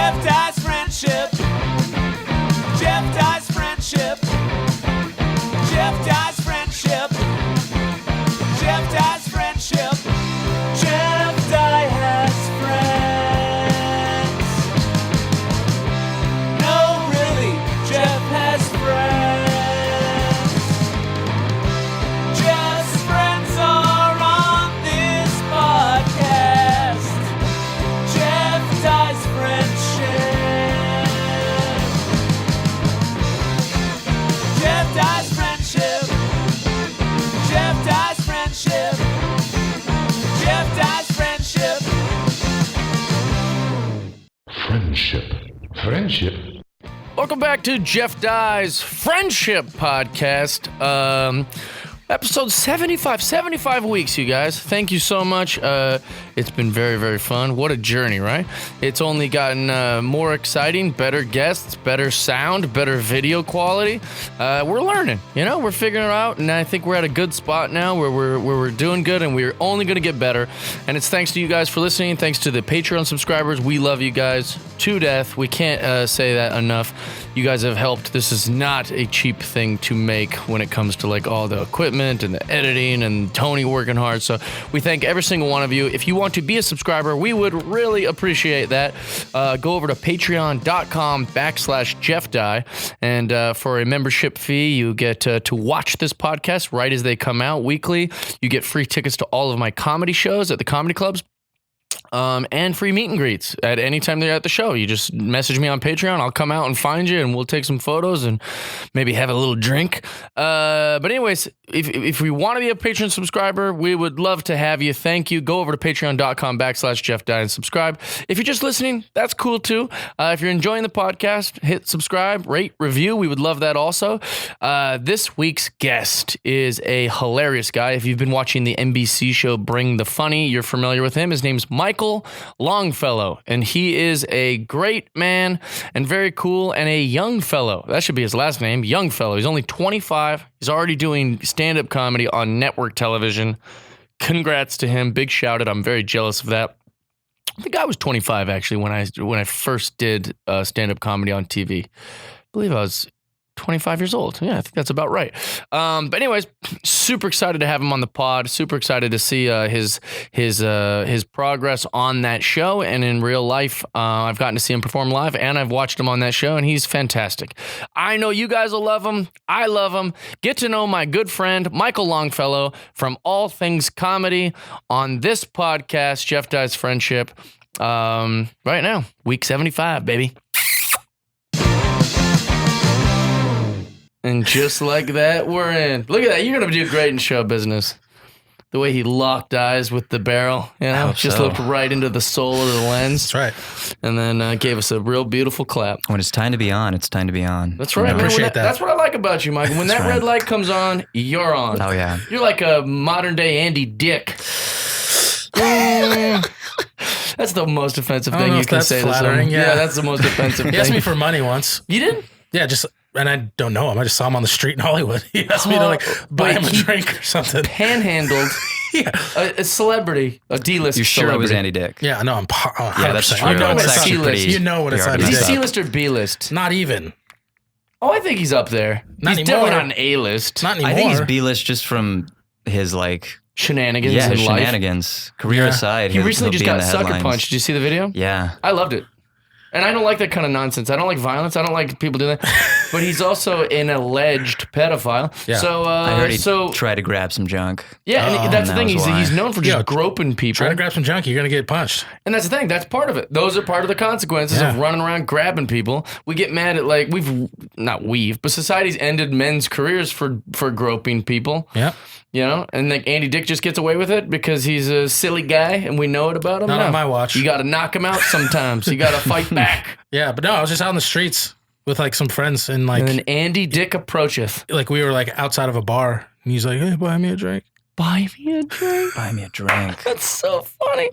Jeff Dye's friendship. Jeff Dye's friendship. Jeff Dye's friendship. Jeff Dye's friendship. Jeff Dye has friends. No, really, Jeff has friends. Jeff's friends are on this podcast. Jeff Dye's friendship. Jeff Dye's friendship. Jeff Dye's friendship. Jeff Dye's friendship. Friendship. Welcome back to Jeff Dye's Friendship Podcast. Episode 75 weeks, you guys. Thank you so much. It's been very, very fun. What a journey, right? It's only gotten more exciting, better guests, better sound, better video quality. We're learning, we're figuring it out, and I think we're at a good spot now where we're doing good, and we're only going to get better. And it's thanks to you guys for listening. Thanks to the Patreon subscribers. We love you guys to death. We can't say that enough. You guys have helped. This is not a cheap thing to make when it comes to like all the equipment and the editing and Tony working hard. So we thank every single one of you. If you want to be a subscriber, we would really appreciate that. Go over to patreon.com/Jeff Dye. And for a membership fee, you get to watch this podcast right as they come out weekly. You get free tickets to all of my comedy shows at the comedy clubs. And free meet and greets at any time they're at the show. You just message me on Patreon. I'll come out and find you, and we'll take some photos and maybe have a little drink. But anyways, if we want to be a Patreon subscriber, we would love to have you. Thank you. Go over to patreon.com/Jeff Dye and subscribe. If you're just listening, that's cool too. If you're enjoying the podcast, hit subscribe, rate, review. We would love that also. This week's guest is a hilarious guy. If you've been watching the NBC show Bring the Funny, you're familiar with him. His name's Michael Longfellow, and he is a great man and very cool and a young fellow. That should be his last name, Young Fellow. He's only 25. He's already doing stand-up comedy on network television. Congrats to him. Big shout out. I'm very jealous of that. I think I was 25 actually when I first did stand-up comedy on TV. I believe I was 25 years old. Yeah, I think that's about right. But anyways, super excited to have him on the pod. Super excited to see his progress on that show and in real life. I've gotten to see him perform live, and I've watched him on that show, and he's fantastic. I know you guys will love him. I love him. Get to know my good friend Michael Longfellow from All Things Comedy on this podcast, Jeff Dye's Friendship. Right now, week 75, baby. And just like that, we're in. Look at that. You're going to do great in show business. The way he locked eyes with the barrel, just looked right into the soul of the lens. That's right. And then gave us a real beautiful clap. When it's time to be on, it's time to be on. That's right. I appreciate that. That's what I like about you, Michael. When that red light comes on, you're on. Oh, yeah. You're like a modern day Andy Dick. That's the most offensive thing you can say to someone. Yeah, that's the most offensive thing. He asked me for money once. You did? Yeah, and I don't know him. I just saw him on the street in Hollywood. He asked me to buy him a drink or something. Panhandled a celebrity, a D-list. You sure celebrity. It was Andy Dick? Yeah, no, I'm 100%. Yeah, that's true. You know It's actually C-list. pretty. You know what it's like. Is he Yeah. C-list or B-list? Not even. Oh, I think he's up there. Not He's anymore. definitely not an A-list. Not anymore. I think he's B-list just from his shenanigans his in life. shenanigans. Career aside, He recently just he'll be in got the sucker headlines. punched. Did you see the video? Yeah. I loved it. And I don't like that kind of nonsense. I don't like violence. I don't like people doing that. But he's also an alleged pedophile. Yeah. So, I heard he tried to grab some junk. Yeah, and that's the thing. was why. He's known for just groping people. Try to grab some junk, you're going to get punched. And that's the thing. That's part of it. Those are part of the consequences of running around grabbing people. We get mad at but society's ended men's careers for groping people. Yeah. And Andy Dick just gets away with it because he's a silly guy and we know it about him. Not on my watch. You got to knock him out sometimes. You got to fight back. Yeah, but no, I was just out in the streets with some friends and And then Andy Dick approacheth. we were outside of a bar and he's like, "Hey, buy me a drink." Buy me a drink. Buy me a drink. That's so funny.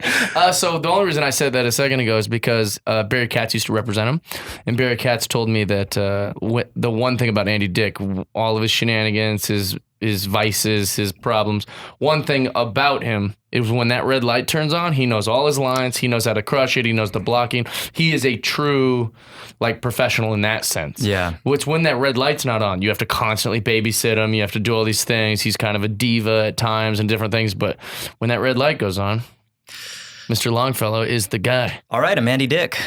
So the only reason I said that a second ago is because Barry Katz used to represent him. And Barry Katz told me that the one thing about Andy Dick, all of his shenanigans, his his vices, his problems. One thing about him is when that red light turns on, he knows all his lines. He knows how to crush it. He knows the blocking. He is a true like professional in that sense. Yeah. Which when that red light's not on, you have to constantly babysit him. You have to do all these things. He's kind of a diva at times and different things. But when that red light goes on, Mr. Longfellow is the guy. All right, I'm Andy Dick.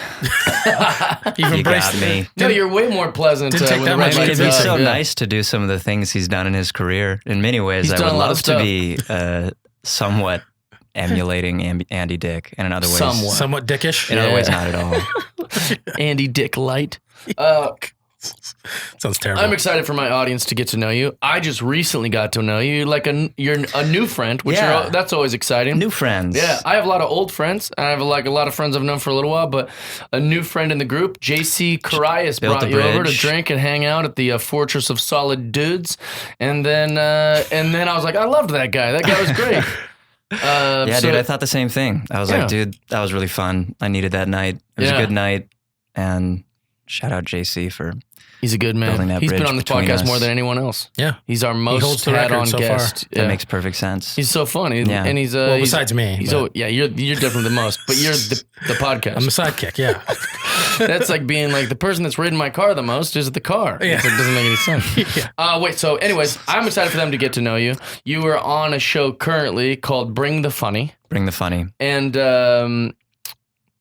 You've You embraced got me. No, you're way more pleasant Didn't take when that the much red to light's be It's on. so Yeah. nice to do some of the things he's done in his career. In many ways, He's I done would a lot of love to stuff. be somewhat emulating Andy Dick, and in other ways, Somewhat. somewhat dickish. in other ways, Yeah. not at all. Andy Dick Light. Sounds terrible. I'm excited for my audience to get to know you. I just recently got to know you. You're a new friend, which Yeah. that's always exciting. New friends. Yeah, I have a lot of old friends. I have like a lot of friends I've known for a little while, but a new friend in the group, JC Carias, Built brought a you over to bridge. drink and hang out at the Fortress of Solid Dudes, and then I was like, I loved that guy. That guy was great. Yeah, dude, I thought the same thing. I was Yeah. like, dude, that was really fun. I needed that night. It was Yeah. a good night. And shout out JC for he's a good building man. that He's been bridge on this between podcast us. more than anyone else. Yeah. He's our most holds the record had-on so far. guest. that Yeah. makes perfect sense. He's so funny, Yeah. and he's well, he's, besides me. He's but you're different than most, but you're the podcast. I'm a sidekick, yeah. That's like being like the person that's ridden my car the most is the car. Yeah. It doesn't make any sense. Wait, so anyways, I'm excited for them to get to know you. You are on a show currently called Bring the Funny. Bring the funny. And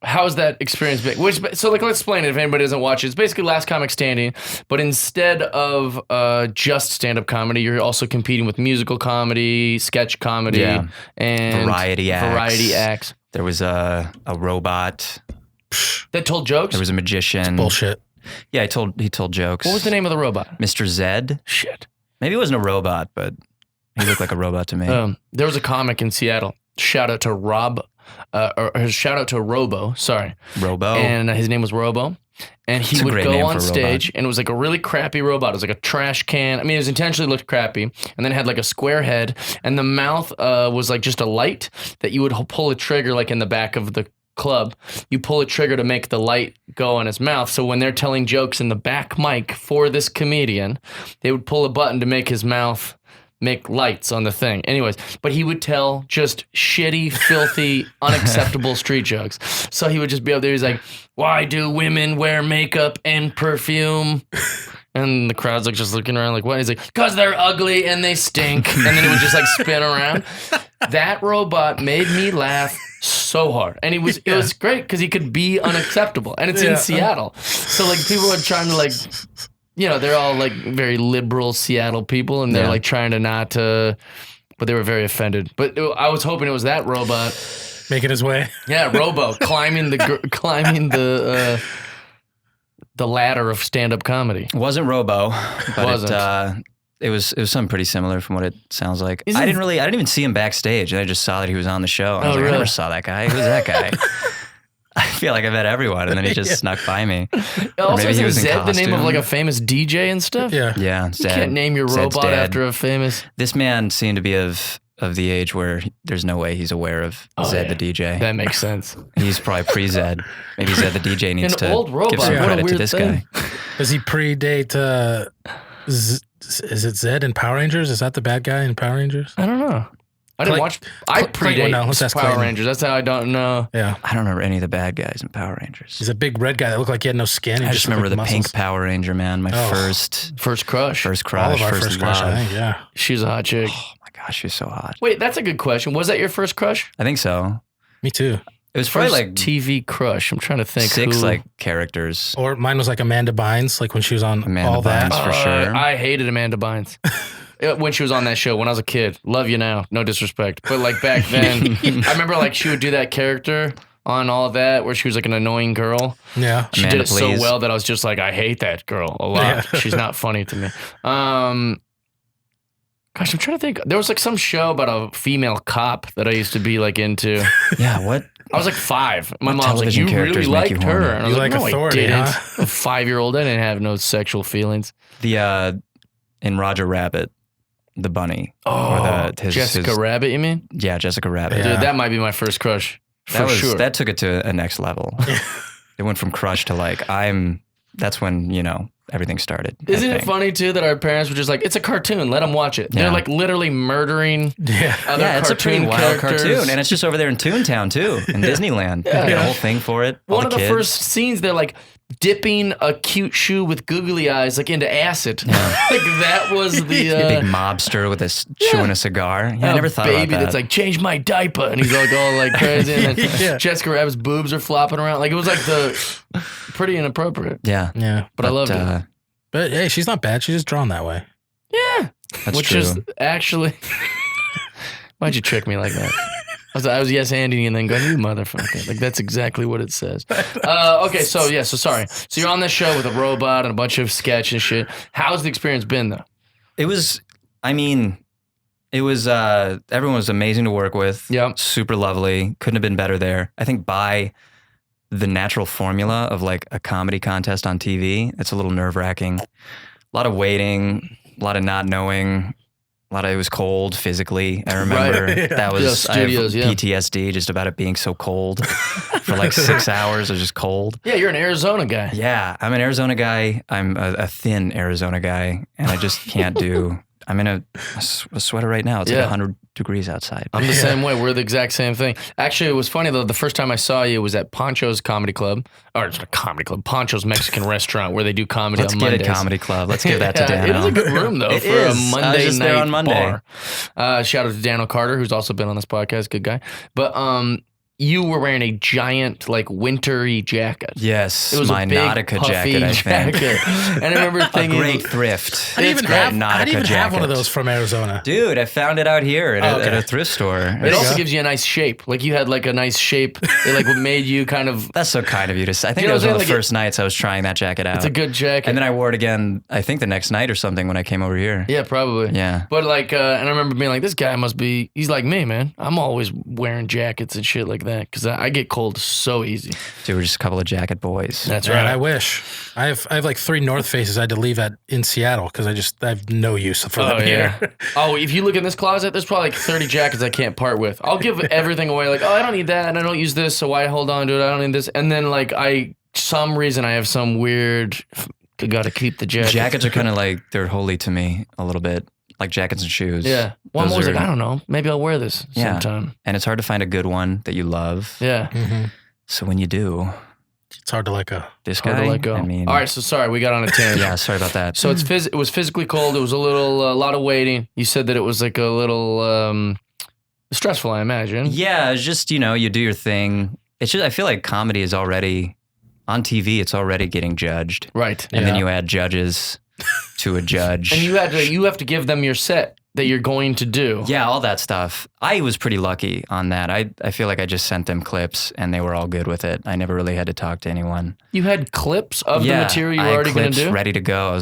how's that experience been? So let's explain it if anybody doesn't watch it. It's basically Last Comic Standing, but instead of just stand-up comedy, you're also competing with musical comedy, sketch comedy, Yeah. and Variety acts. acts. There was a robot. That told jokes? There was a magician. Bullshit. Yeah, he told jokes. What was the name of the robot? Mr. Zed. Shit. Maybe he wasn't a robot, but he looked like a robot to me. There was a comic in Seattle. Shout out to shout out to Robo. Sorry. Robo. And his name was Robo. And he It's a would great go name on for a stage, robot. and it was like a really crappy robot. It was like a trash can. I mean, it was intentionally looked crappy, and then it had like a square head, and the mouth was like just a light that you would pull a trigger like in the back of the club. You pull a trigger to make the light go on his mouth. So when they're telling jokes in the back mic for this comedian, they would pull a button to make his mouth make lights on the thing. Anyways, but he would tell just shitty, filthy, unacceptable street jokes. So he would just be up there. He's like, why do women wear makeup and perfume? And the crowd's like just looking around like, what? He's like, because they're ugly and they stink. And then he would just like spin around. That robot made me laugh so hard. And it was great because he could be unacceptable. And it's in Seattle. So like people are trying to like, you know, they're all like very liberal Seattle people, and they're like trying to not to, but they were very offended. But I was hoping it was that robot. Making his way. Yeah, Robo climbing the ladder of stand-up comedy. It wasn't Robo, but Wasn't. it was something pretty similar from what it sounds like. Isn't- I didn't even see him backstage. I just saw that he was on the show. I was like, really? I never saw that guy. Who's that guy? I feel like I met everyone, and then he just snuck by me. Also, maybe he was in Zed the name of costume. like a famous DJ and stuff? Yeah. Yeah, You Zed. can't name your Zed's robot dead. after a famous... This man seemed to be of the age where there's no way he's aware of Zed yeah. the DJ. That makes sense. He's probably pre-Zed. Maybe Zed the DJ needs An to old robot. give some What a credit to weird this thing. guy. Does he predate is it Zed in Power Rangers? Is that the bad guy in Power Rangers? I don't know. I didn't watch... I Clayton, no, let's predate ask Power Clayton. Rangers. That's how I don't know. Yeah. I don't remember any of the bad guys in Power Rangers. He's a big red guy that looked like he had no skin. He I just remember looked the like pink muscles. Power Ranger, man. My Oh. first First crush. All crush, of our first love. crush, I think, yeah. She's a hot chick. Oh my gosh, she's so hot. Wait, that's a good question. Was that your first crush? I think so. Me too. It was probably First like TV crush. I'm trying to think. six who... like characters. Or mine was like Amanda Bynes, like when she was on Amanda All That. Bynes. for sure. I hated Amanda Bynes. When she was on that show when I was a kid. Love you now. No disrespect. But like back then, I remember like she would do that character on All That where she was like an annoying girl. Yeah. She Amanda, did it please. so well that I was just like, I hate that girl a lot. Yeah. She's not funny to me. Gosh, I'm trying to think. There was like some show about a female cop that I used to be like into. Yeah, what? I was like 5. My What mom's like, television you really characters make you liked her. horny? And I was You like, like no, authority, I didn't. huh? A 5-year-old, I didn't have no sexual feelings. The in Roger Rabbit, the bunny. Oh, his- Jessica his- Rabbit, you mean? Yeah, Jessica Rabbit. Yeah. Dude, that might be my first crush. For sure. That took it to a next level. It went from crush to like that's when, you know, everything started. I Isn't it think. funny too that our parents were just like, it's a cartoon, let them watch it. They're Yeah. like literally murdering other Yeah, it's a pretty cartoon wild characters. cartoon, and it's just over there in Toontown too, in Disneyland. They got a whole thing for it. All One of the kids. first scenes, they're like dipping a cute shoe with googly eyes like into acid. like that was the big mobster with chewing a cigar. Yeah, I never thought baby about that. that's like, change my diaper, and he's like all like crazy, and then Jessica Rabbit's boobs are flopping around. Like it was like the pretty inappropriate. yeah, Yeah. But I loved it. But hey, she's not bad. She's just drawn that way. Yeah, That's which true. is actually. Why'd you trick me like that? I was yes anding and then going, you motherfucker. Like that's exactly what it says. Okay, so sorry. So you're on this show with a robot and a bunch of sketch and shit. How's the experience been though? Everyone was amazing to work with. Yep. Super lovely. Couldn't have been better there. I think by the natural formula of like a comedy contest on TV, it's a little nerve wracking. A lot of waiting, a lot of not knowing. It was cold physically. I remember that was I have PTSD just about it being so cold for like 6 hours. It was just cold. Yeah, you're an Arizona guy. Yeah, I'm an Arizona guy. I'm a thin Arizona guy, and I just can't do. I'm in a sweater right now. It's like 100 degrees outside. I'm the same way. We're the exact same thing. Actually, it was funny though. The first time I saw you was at Poncho's Comedy Club, or it's not a comedy club, Poncho's Mexican restaurant where they do comedy Let's on get Mondays. a comedy club. Let's give that to Dano. It is a good room though It for is. a Monday I was just night there on Monday. bar. Shout out to Daniel Carter, who's also been on this podcast. Good guy. But you were wearing a giant like wintry jacket. Yes, It was my a big, Nautica puffy jacket, I think. And I remember A thinking, great thrift. How do you even Great have Nautica one of jacket. those from Arizona? Dude, I found it out here at a thrift store. it also gives you a nice shape. Like you had like a nice shape. It like made you kind of. That's so kind of you to say. I think You know it was what I'm one of the saying? first nights I was trying that jacket out. It's a good jacket. And then I wore it again, I think the next night or something when I came over here. Yeah, probably. Yeah. But like, and I remember being like, this guy must be, he's like me, man. I'm always wearing jackets and shit like that because I get cold so easy. Dude, we're just a couple of jacket boys. That's Man, right. I wish. I have like 3 North Faces I had to leave in Seattle because I have no use for them here. Oh, if you look in this closet, there's probably like 30 jackets I can't part with. I'll give everything away. Like, oh, I don't need that, and I don't use this, so why hold on to it? I don't need this. And then like some reason I have some weird, got to keep the jacket. Jackets are kind of like, they're holy to me a little bit. Like jackets and shoes. Yeah. Well, I'm Those always are- like, I don't know. Maybe I'll wear this sometime. And it's hard to find a good one that you love. Yeah. Mm-hmm. So when you do, It's hard to let go. this Hard guy, to let go. I mean, All right. So sorry, we got on a tangent. yeah, sorry about that. So it was physically cold. It was a lot of waiting. You said that it was like a little stressful, I imagine. Yeah, it's just, you do your thing. It's just, I feel like comedy is already, on TV, it's already getting judged. Right. And then Yeah. you add judges to a judge. And you have to give them your set that you're going to do. Yeah, all that stuff. I was pretty lucky on that. I feel like I just sent them clips and they were all good with it. I never really had to talk to anyone. You had clips of the material you were already going to do? ready to go.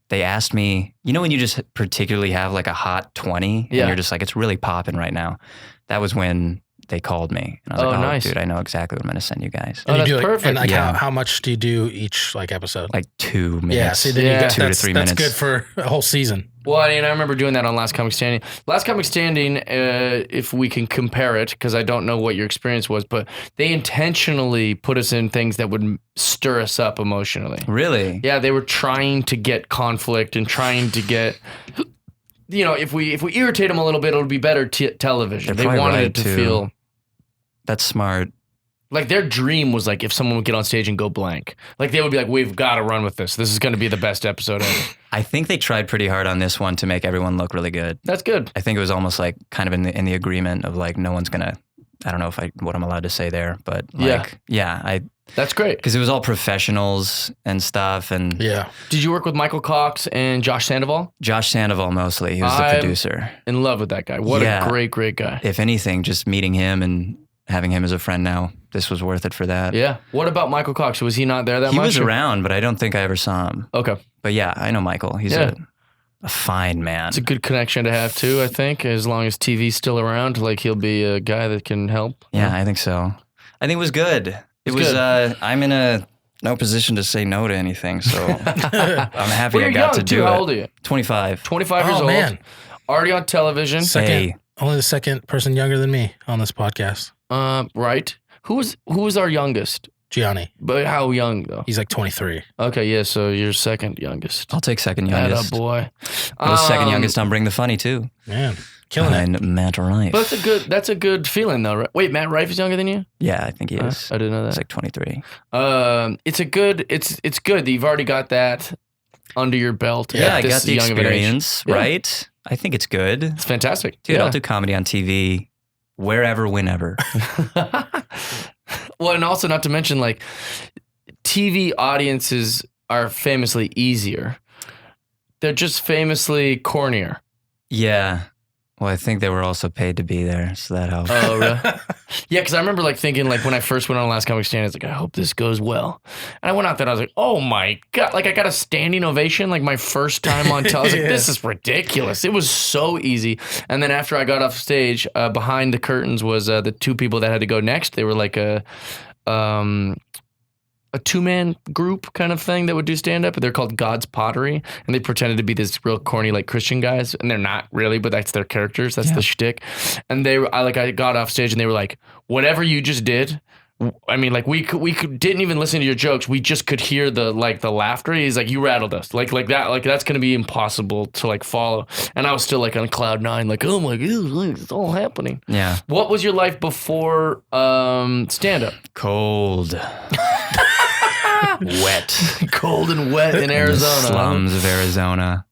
They asked me, when you just particularly have like a hot 20 Yeah. and you're just like, it's really popping right now. That was when they called me. And I was like, nice. dude, I know exactly what I'm going to send you guys. Oh, And that's you do perfect. And like Yeah. how much do you do each like episode? Like 2 minutes. Yeah, see, then Yeah. you get 2 to that's, 3 that's minutes. good for a whole season. Well, I remember doing that on Last Comic Standing. Last Comic Standing, if we can compare it, because I don't know what your experience was, but they intentionally put us in things that would stir us up emotionally. Really? Yeah, they were trying to get conflict and trying to get, if we irritate them a little bit, it'll be better television. They're They probably wanted right, it to too. feel That's smart. like their dream was like if someone would get on stage and go blank. Like they would be like, we've got to run with this. This is going to be the best episode ever. I think they tried pretty hard on this one to make everyone look really good. That's good. I think it was almost like kind of in the agreement of like no one's gonna. I don't know what I'm allowed to say there, but like That's great. because it was all professionals and stuff, and Yeah. Did you work with Michael Cox and Josh Sandoval? Josh Sandoval mostly. He was the I'm- producer. In love with that guy. What Yeah. a great guy. If anything, just meeting him and having him as a friend now, this was worth it for that. Yeah. What about Michael Cox? Was he not there that He much? was around, but I don't think I ever saw him. Okay. But yeah, I know Michael. He's Yeah. a fine man. It's a good connection to have too, I think. As long as TV's still around, like he'll be a guy that can help. Yeah, I think so. I think it was good. It It's was. good. I'm in no position to say no to anything, so I'm happy Well, I you're got young, to too. do How it. old are you? 25. 25 years Oh, old. man. Already on television. Second, only the second person younger than me on this podcast. Right. Who was our youngest? Gianni. But how young though? He's like 23. Okay, yeah. So you're second youngest. I'll take second Atta youngest. boy. I was second youngest on Bring the Funny too. Man, killing it. Behind Matt Rife. But that's a good feeling though, right? Wait, Matt Rife is younger than you? Yeah, I think he is. I didn't know He's that. like 23. It's good that you've already got that under your belt. Yeah, at I this got the young of an age. experience, Yeah. right? I think it's good. It's fantastic. Dude, Yeah. I'll do comedy on TV wherever, whenever. Well, and also not to mention like TV audiences are famously easier. They're just famously cornier. Yeah. Well, I think they were also paid to be there, so that helps. Oh, really? Yeah, because I remember like thinking like when I first went on Last Comic Stand, I was like, I hope this goes well. And I went out there and I was like, oh my God. Like I got a standing ovation like my first time on television. I was like, this is ridiculous. It was so easy. And then after I got off stage, behind the curtains was the two people that had to go next. They were like a two-man group kind of thing that would do stand-up. They're called God's Pottery, and they pretended to be this real corny like Christian guys, and they're not really, but that's their characters. That's the shtick. And I got off stage, and they were like, "Whatever you just did." I mean, like we didn't even listen to your jokes. We just could hear the laughter. He's like, "You rattled us, like that. Like that's gonna be impossible to like follow." And I was still like on cloud nine, like, "Oh my God, it's all happening." Yeah. What was your life before stand-up? Cold. Wet. Cold and wet in Arizona. Slums of Arizona.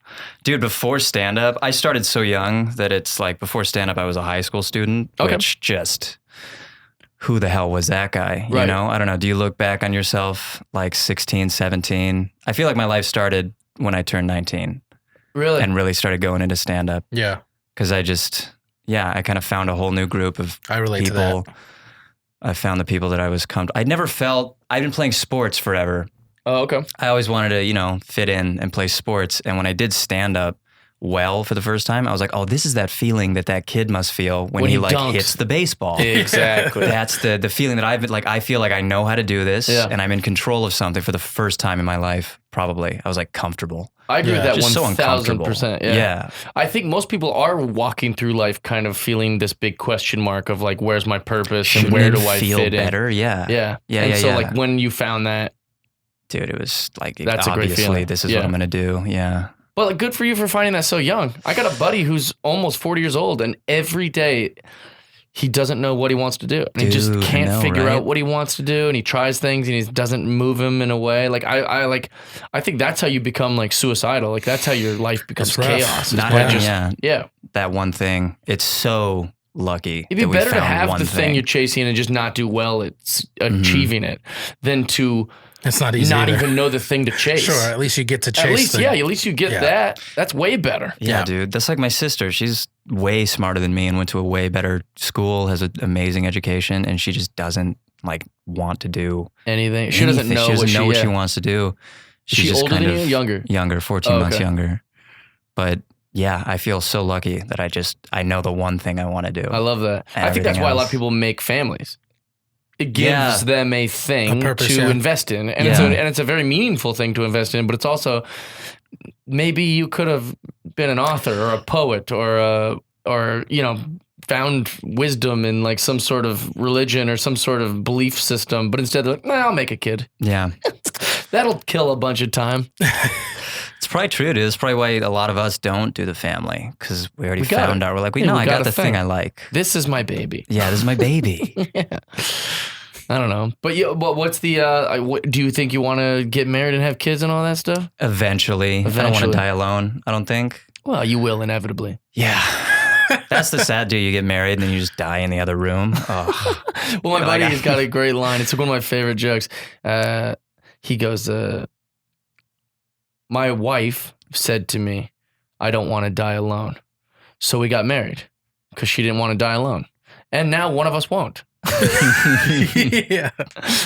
Dude, before stand-up, I started so young that it's like before stand-up, I was a high school student, Okay. which just, who the hell was that guy? You Right. know, I don't know. Do you look back on yourself like 16, 17? I feel like my life started when I turned 19 Really? and really started going into stand-up Yeah, because I kind of found a whole new group of I relate to people. that. I found the people that I was I'd been playing sports forever. Oh, okay. I always wanted to, fit in and play sports. And when I did stand up well for the first time, I was like, oh, this is that feeling that kid must feel when he like dunks. hits the baseball. Exactly. That's the feeling that I've been like, I feel like I know how to do this Yeah. and I'm in control of something for the first time in my life, probably. I was like comfortable. I agree with that Just so uncomfortable. 1,000%. Yeah. I think most people are walking through life kind of feeling this big question mark of like, where's my purpose Shouldn't and where it do I feel fit better? in? Yeah. Yeah. Yeah, And yeah, so yeah. like when you found that, Dude, it was like, That's a great obviously feeling. this is Yeah. what I'm going to do. Yeah. well, like, good for you for finding that so young. I got a buddy who's almost 40 years old and every day he doesn't know what he wants to do. And he just Dude, I can't know, figure right? out what he wants to do. And he tries things and it doesn't move him in a way. Like I think that's how you become like suicidal. Like that's how your life becomes That's rough. chaos. is Not by having, just- yeah. that one thing. It's so lucky. It'd be that we better to found have one the thing you're chasing and just not do well at achieving it than to It's not easy. not either. even know the thing to chase. Sure, at least you get to chase. At least, the- yeah, at least you get Yeah. that. That's way better. Yeah, Yeah. dude. That's like my sister. She's way smarter than me and went to a way better school, has an amazing education, and she just doesn't like want to do Anything. She doesn't anything. know, She doesn't know what she yeah. wants to do. Is She's she just older kind than of you? Younger? Younger, 14 Oh, months okay. younger. But yeah, I feel so lucky that I know the one thing I want to do. I love that. I think that's Everything why a lot else. of people make families. It gives Yeah. them a thing A purpose, to yeah. invest in, and Yeah. it's a very meaningful thing to invest in. But it's also maybe you could have been an author or a poet or found wisdom in like some sort of religion or some sort of belief system. But instead, they're like, nah, I'll make a kid. Yeah. That'll kill a bunch of time. It's probably true, dude. It's probably why a lot of us don't do the family because we already We got found it. out. We're like, Yeah, no, we I got got a the thing. thing I like. This is my baby. Yeah, this is my baby. I don't know, but what's the? Do you think you want to get married and have kids and all that stuff? Eventually. I don't want Eventually. to die alone, I don't think. Well, you will inevitably. Yeah. That's the sad dude. You get married and then you just die in the other room. Oh. Well, my Like, buddy has got a great line. It's one of my favorite jokes. He goes, "My wife said to me, I don't want to die alone. So we got married because she didn't want to die alone. And now one of us won't. yeah.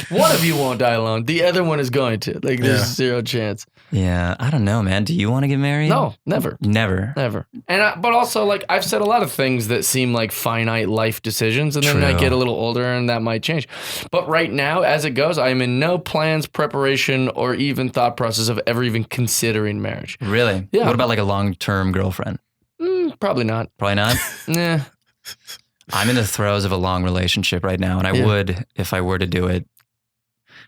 One of you won't die alone. The other one is going to. Like, there's Yeah. zero chance. Yeah. I don't know, man. Do you want to get married? No, never. Never. Never. And but also, like, I've said a lot of things that seem like finite life decisions, and then I True. get a little older, and that might change. But right now, as it goes, I am in no plans, preparation, or even thought process of ever even considering marriage. Really? Yeah. What about like a long-term girlfriend? Probably not. Probably not. Nah. I'm in the throes of a long relationship right now, and I Yeah. would, if I were to do it,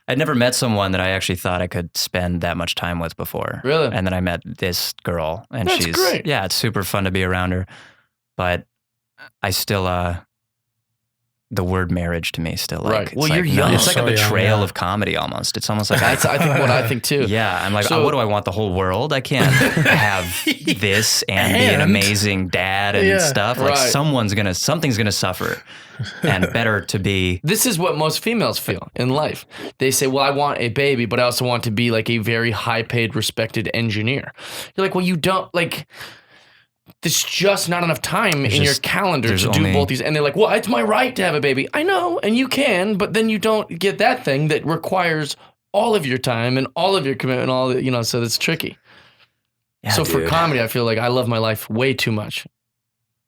I'd never met someone that I actually thought I could spend that much time with before. Really? And then I met this girl, and That's she's great. yeah, it's super fun to be around her. But I still the word marriage to me still like Right. it's Well, like, you're no, young. it's like a So young, betrayal yeah. of comedy almost. It's almost like That's I think what I think too. yeah, I'm like, So- what do I want? The whole world? I can't have this and be an And- amazing dad and Yeah. stuff. Like Right. something's gonna suffer, and better to be. This is what most females feel in life. They say, well, I want a baby, but I also want to be like a very high paid, respected engineer. You're like, well, you don't like, there's just not enough time in your just- calendar there's to do only- both these. And they're like, well, it's my right to have a baby. I know, and you can, but then you don't get that thing that requires all of your time and all of your commitment, all the, so it's tricky. Yeah, so for dude. comedy, I feel like I love my life way too much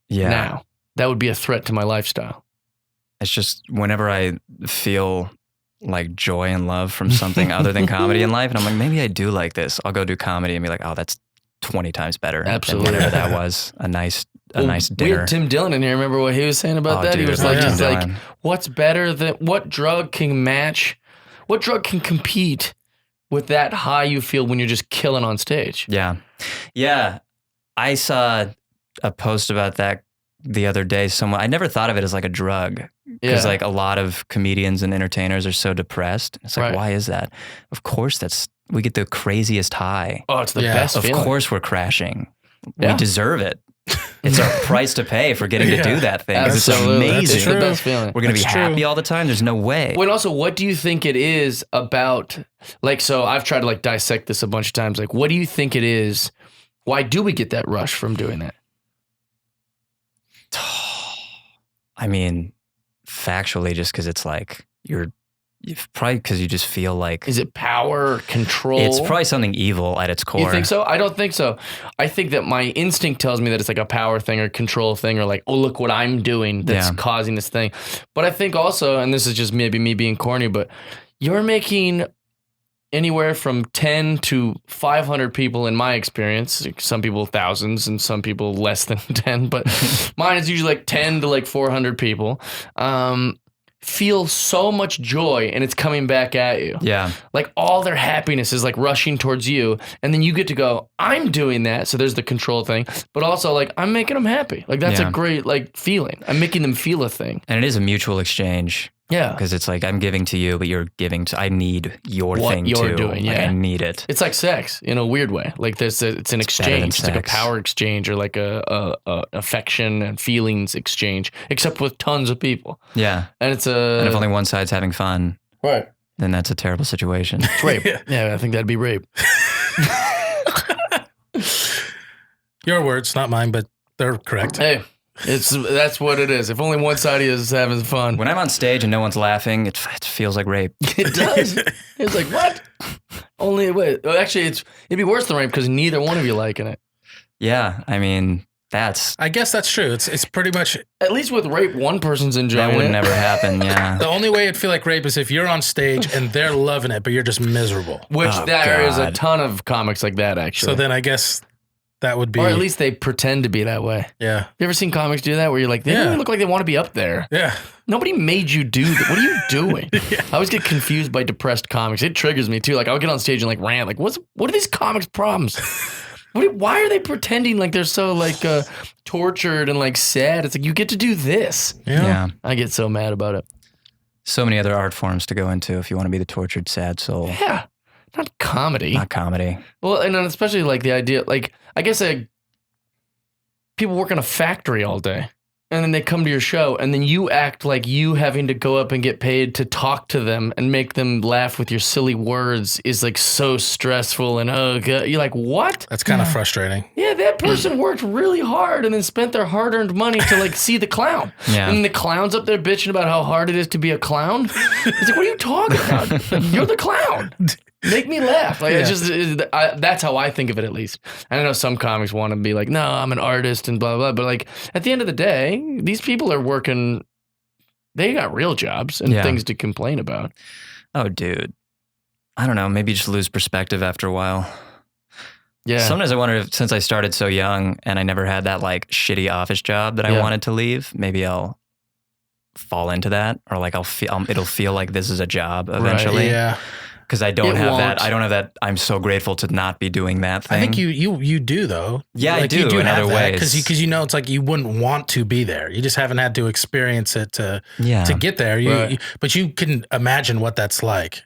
yeah, now. That would be a threat to my lifestyle. it's just whenever I feel like joy and love from something other than comedy in life, and I'm like, maybe I do like this. I'll go do comedy and be like, oh, that's 20 times better. Absolutely. Than whatever that was. A nice Well, nice We dinner. had Tim Dillon in here. Remember what he was saying about Oh, that? He dude, was I like, love he's Tim like, Dillon. what's better than what drug can match? What drug can compete with that high you feel when you're just killing on stage? Yeah. Yeah. I saw a post about that the other day. I never thought of it as like a drug because like a lot of comedians and entertainers are so depressed. It's like, Right. why is that? Of course, we get the craziest high. Oh, it's the Yeah, best Of feeling. course we're crashing. Yeah. We deserve it. It's our price to pay for getting to do that thing. 'Cause it's Absolutely. amazing. It's the True. best feeling. We're going to be That's true. happy all the time. There's no way. Well, and also, what do you think it is about, like, so I've tried to like dissect this a bunch of times. Like, what do you think it is? Why do we get that rush from doing that? I mean, factually, just because it's like probably because you just feel like Is it power or control? it's probably something evil at its core. You think so? I don't think so. I think that my instinct tells me that it's like a power thing or control thing or like, oh, look what I'm doing that's Yeah. causing this thing. But I think also, and this is just maybe me being corny, but you're making anywhere from 10 to 500 people in my experience. Some people thousands and some people less than 10, but mine is usually like 10 to like 400 people. Feel so much joy and it's coming back at you. Yeah. Like all their happiness is like rushing towards you. And then you get to go, I'm doing that. So there's the control thing, but also like I'm making them happy. Like that's Yeah. a great like feeling. I'm making them feel a thing. And it is a mutual exchange Yeah. because it's like I'm giving to you, but you're giving to. I need your What thing you're too. doing, Like, yeah. I need it. It's like sex in a weird way. Like it's an better than exchange. It's like a sex. power exchange or like a affection and feelings exchange, except with tons of people. Yeah. And it's And if only one side's having fun, right. then that's a terrible situation. It's rape. Yeah, I think that'd be rape. Your words, not mine, but they're correct. Hey, that's what it is. If only one side is having fun. When I'm on stage and no one's laughing, it feels like rape. It does. It's like, what? Only wait. Well, actually, it'd be worse than rape because neither one of you liking it. Yeah. I mean, I guess that's true. It's pretty much At least with rape, one person's enjoying that would it. never happen. Yeah. the only way it'd feel like rape is if you're on stage and they're loving it, but you're just miserable. Which Oh, there is a God. ton of comics like that, actually. So then I guess that would be, or at least they pretend to be that way. yeah, You ever seen comics do that where you're like, they don't Yeah. even look like they want to be up there. yeah. Nobody made you do that. What are you doing? I always get confused by depressed comics. It triggers me too. Like I'll get on stage and like rant. Like, what are these comics' problems? Why are they pretending like they're so like tortured and like sad? It's like you get to do this. Yeah. I get so mad about it. So many other art forms to go into if you want to be the tortured, sad soul. Yeah, not comedy. Not comedy. Well, and then especially like the idea, like I guess people work in a factory all day, and then they come to your show, and then you act like you having to go up and get paid to talk to them and make them laugh with your silly words is like so stressful. And oh god, you're like, what? That's kind of frustrating. Yeah, that person worked really hard and then spent their hard-earned money to like see the clown. Yeah. And the clown's up there bitching about how hard it is to be a clown. It's like, what are you talking about? You're the clown. Make me laugh. Like it's just that's how I think of it, at least. And I know some comics want to be like, no, I'm an artist and blah blah. But like at the end of the day, these people are working. They got real jobs and Yeah. things to complain about. Oh, dude. I don't know. Maybe you just lose perspective after a while. Yeah. Sometimes I wonder if since I started so young and I never had that like shitty office job that I Yeah. wanted to leave, maybe I'll fall into that, or like it'll feel like this is a job eventually. Yeah. Because I don't It have won't. that. I don't have that. I'm so grateful to not be doing that thing. I think you do though. Yeah, I like, do You do in have other that ways. because you know it's like you wouldn't want to be there. You just haven't had to experience it to get there. But you can imagine what that's like.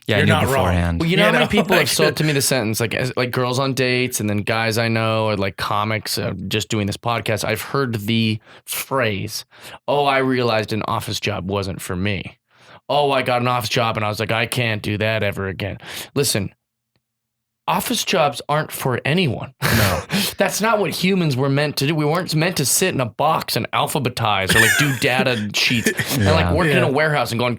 Yeah, You're I knew not wrong. beforehand. Well, you know how many people have like- sold to me the sentence, like girls on dates and then guys I know, or like comics just doing this podcast. I've heard the phrase, "Oh, I realized an office job wasn't for me." Oh, I got an office job and I was like, I can't do that ever again. Listen, office jobs aren't for anyone. No. That's not what humans were meant to do. We weren't meant to sit in a box and alphabetize or like do data sheets and like work in a warehouse and going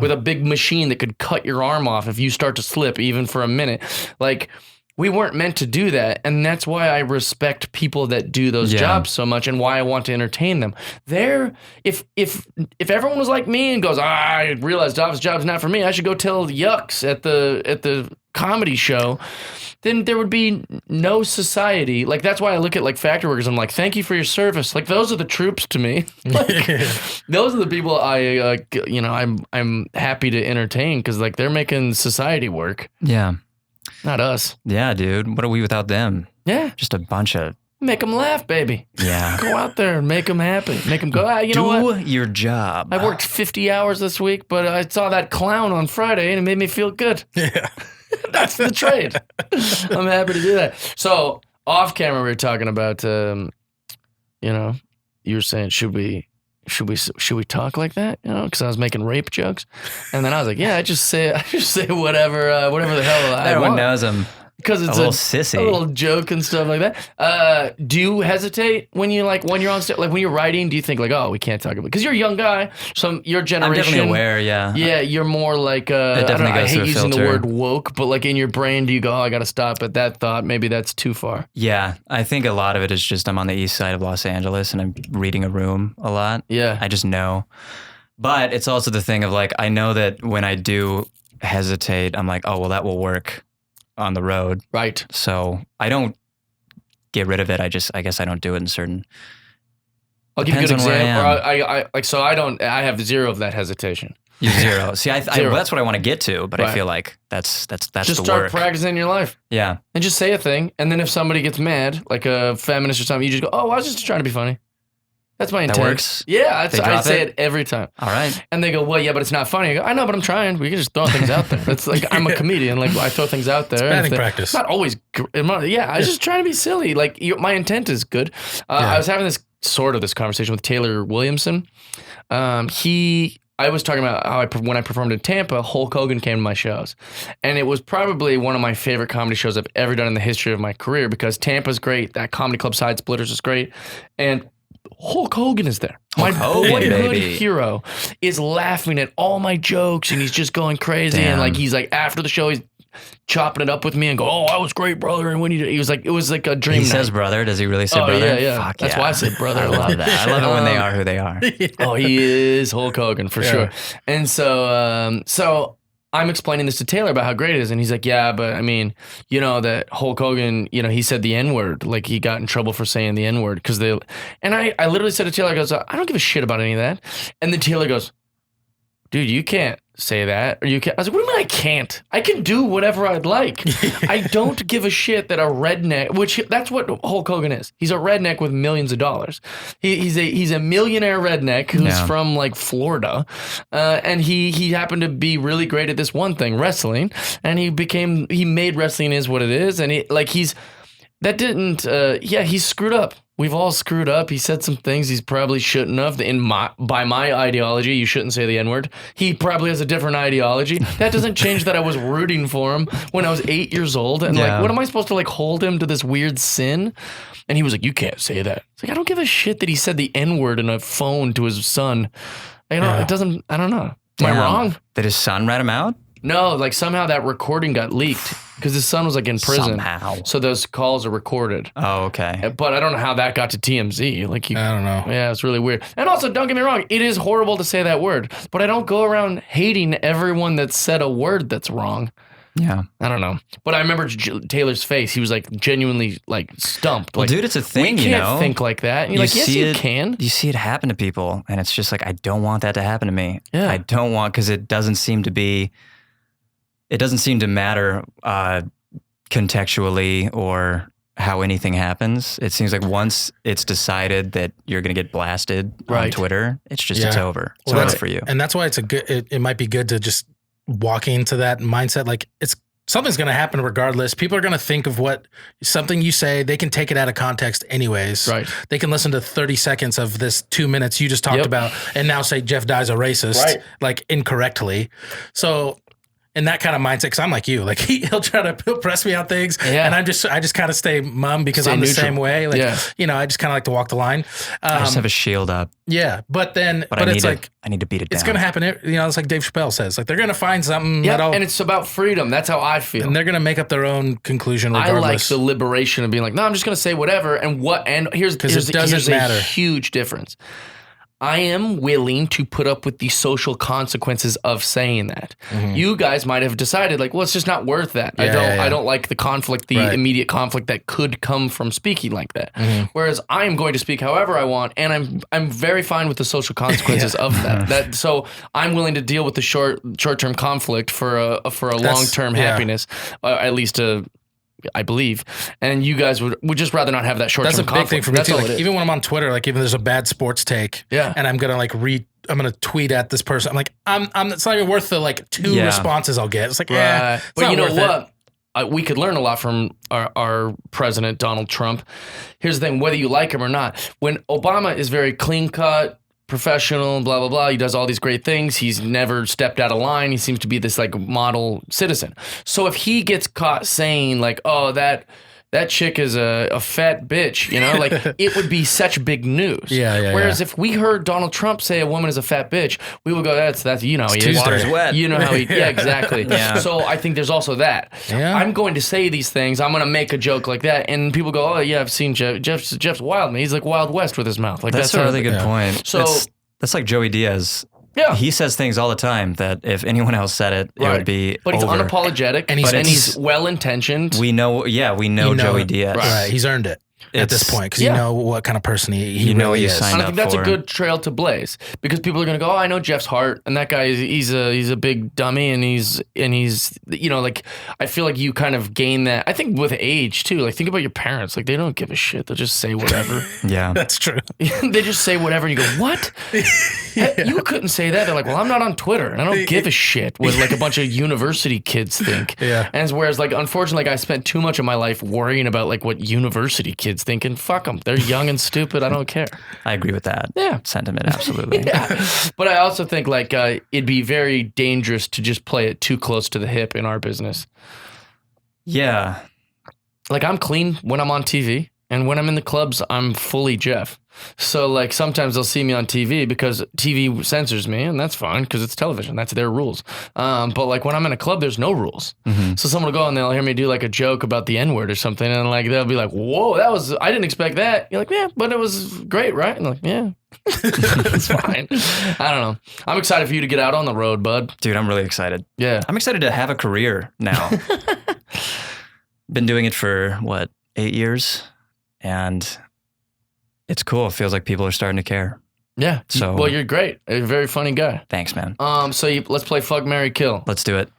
with a big machine that could cut your arm off if you start to slip even for a minute. Like, we weren't meant to do that, and that's why I respect people that do those jobs so much, and why I want to entertain them. If everyone was like me and goes, I realized office job's not for me, I should go tell yucks at the comedy show, then there would be no society. Like, that's why I look at like factory workers. I'm like, thank you for your service. Like, those are the troops to me. Like, those are the people I'm happy to entertain because like they're making society work. Yeah. Not us. Yeah, dude. What are we without them? Yeah. Just a bunch of. Make them laugh, baby. Yeah. Go out there and make them happy. Make them go, you know what? Do your job. I worked 50 hours this week, but I saw that clown on Friday and it made me feel good. Yeah. That's the trade. I'm happy to do that. So off camera, we were talking about, you were saying, should we talk like that? You know, because I was making rape jokes, and then I was like, yeah, I just say whatever the hell I Everyone want. knows him. Because it's a little sissy. a little joke and stuff like that. Do you hesitate when you're on stage, like when you're writing? Do you think like, oh, we can't talk about it? Because you're a young guy, so your generation. I'm definitely aware. Yeah. Yeah, you're more like I hate using the word woke, but like in your brain, do you go, oh, I got to stop at that thought? Maybe that's too far. Yeah, I think a lot of it is just I'm on the east side of Los Angeles and I'm reading a room a lot. Yeah, I just know. But it's also the thing of like, I know that when I do hesitate, I'm like, oh, well, that will work on the road. right. So I don't get rid of it. I guess I don't do it in certain. I'll give you a good Depends on where example. I have zero of that hesitation. You zero. See, Zero. that's what I want to get to, but Right. I feel like that's Just the start work. practicing in your life Yeah. and just say a thing, and then if somebody gets mad, like a feminist or something, you just go, oh, I was just trying to be funny. That's my intent. works? Yeah, They I drop say it? it every time. All right. And they go, well, yeah, but it's not funny. I go, I know, but I'm trying. We can just throw things out there. It's like I'm a comedian. Like I throw things out there. and batting if they- practice. It's not always. Yeah, I was just trying to be silly. Like my intent is good. I was having this conversation with Taylor Williamson. I was talking about how when I performed in Tampa, Hulk Hogan came to my shows. And it was probably one of my favorite comedy shows I've ever done in the history of my career because Tampa's great. That comedy club Side Splitters is great. And Hulk Hogan is there. My Hogan, boyhood baby. hero is laughing at all my jokes and he's just going crazy. Damn. And like he's like after the show, he's chopping it up with me and go, oh, I was great, brother. And when he was like, it was like a dream. He night. says brother. Does he really say brother? Yeah, yeah. Fuck That's yeah. why I say brother. I love that. I love it when they are who they are. Oh, he is Hulk Hogan for sure. And so I'm explaining this to Taylor about how great it is. And he's like, yeah, but I mean, you know, that Hulk Hogan, you know, he said the N-word. Like he got in trouble for saying the N-word because I literally said to Taylor, I goes, I don't give a shit about any of that. And then Taylor goes, dude, you can't say that. Or you can't. I was like, what do you mean I can't? I can do whatever I'd like. I don't give a shit that a redneck, which that's what Hulk Hogan is. He's a redneck with millions of dollars. He's a millionaire redneck who's from like Florida. And he happened to be really great at this one thing, wrestling. And he made wrestling is what it is. And he's screwed up. We've all screwed up. He said some things he probably shouldn't have. By my ideology, you shouldn't say the N-word. He probably has a different ideology. That doesn't change that I was rooting for him when I was 8 years old. And like, what am I supposed to like hold him to this weird sin? And he was like, you can't say that. It's like, I don't give a shit that he said the N-word in a phone to his son. It doesn't, I don't know. Am I wrong? Did his son rat him out? No, like somehow that recording got leaked because his son was like in prison. Somehow. So those calls are recorded. Oh, okay. But I don't know how that got to TMZ. Like I don't know. Yeah, it's really weird. And also, don't get me wrong, it is horrible to say that word, but I don't go around hating everyone that said a word that's wrong. Yeah. I don't know. But I remember Taylor's face. He was like genuinely like stumped. Well, like, dude, it's a thing, we can't think like that. And you're like, yes, you can. You see it happen to people, and it's just like, I don't want that to happen to me. Yeah. I don't want, because it doesn't seem to matter contextually or how anything happens. It seems like once it's decided that you're going to get blasted on Twitter, it's over. It's over for you. And that's why it might be good to just walk into that mindset. Like something's going to happen regardless. People are going to think of something you say. They can take it out of context anyways. Right. They can listen to 30 seconds of this 2 minutes you just talked about and now say Jeff Dye's a racist, like incorrectly. So in that kind of mindset, because I'm like you, like he'll press me on things, and I just kind of stay mum because I'm the same way. Like, I just kind of like to walk the line. I just have a shield up. Yeah, but it's like I need to beat it down. It's going to happen. It's like Dave Chappelle says, like they're going to find something. And it's about freedom. That's how I feel. And they're going to make up their own conclusion regardless. I like the liberation of being like, no, I'm just going to say whatever. And here's a huge difference. I am willing to put up with the social consequences of saying that. Mm-hmm. You guys might have decided like, well, it's just not worth that. I don't like the conflict, the immediate conflict that could come from speaking like that. Mm-hmm. Whereas I am going to speak however I want, and I'm very fine with the social consequences of that. So I'm willing to deal with the short-term conflict for a long-term happiness, at least I believe, and you guys would just rather not have that short-term conflict. That's a big thing for me too. Like, even when I'm on Twitter, like even there's a bad sports take, and I'm gonna I'm gonna tweet at this person. I'm like, it's not even worth the like 2 responses I'll get. It's like, but you know what? We could learn a lot from our president, Donald Trump. Here's the thing: whether you like him or not, when Obama is very clean-cut, professional, blah, blah, blah. He does all these great things. He's never stepped out of line. He seems to be this like model citizen. So if he gets caught saying like, oh, that chick is a fat bitch, like it would be such big news. Whereas if we heard Donald Trump say a woman is a fat bitch, we would go, that's he is. Water's wet. You know how he, exactly. So I think there's also that. Yeah. I'm going to say these things. I'm going to make a joke like that. And people go, oh yeah, I've seen Jeff's wild, man. He's like Wild West with his mouth. Like that's a really good point. So that's like Joey Diaz. Yeah. He says things all the time that if anyone else said it, it would be But he's over. unapologetic, and he's well-intentioned. We know Joey Diaz. Right. He's earned it at this point because you know what kind of person he really is. And I think that's a good trail to blaze because people are going to go, oh, I know Jeff's heart, and that guy he's a big dummy, and he's like I feel like you kind of gain that. I think with age too. Like think about your parents. Like they don't give a shit. They'll just say whatever. Yeah, that's true. They just say whatever, and you go, what? You couldn't say that. They're like, well, I'm not on Twitter, and I don't give a shit what like a bunch of university kids think. And whereas like unfortunately, like, I spent too much of my life worrying about like what university kids thinking, fuck them. They're young and stupid. I don't care. I agree with that. Sentiment, absolutely. But I also think like it'd be very dangerous to just play it too close to the hip in our business. Yeah. Like I'm clean when I'm on TV, and when I'm in the clubs, I'm fully Jeff. So like sometimes they'll see me on TV because TV censors me, and that's fine because it's television. That's their rules. But like when I'm in a club, there's no rules. Mm-hmm. So someone will go and they'll hear me do like a joke about the N-word or something, and like they'll be like, "Whoa, I didn't expect that." You're like, "Yeah, but it was great, right?" And I'm like, "Yeah, it's fine." I don't know. I'm excited for you to get out on the road, bud. Dude, I'm really excited. Yeah, I'm excited to have a career now. Been doing it for 8 years, and it's cool. It feels like people are starting to care. Yeah. So, well, you're great. You're a very funny guy. Thanks, man. So let's play Fuck, Marry, Kill. Let's do it.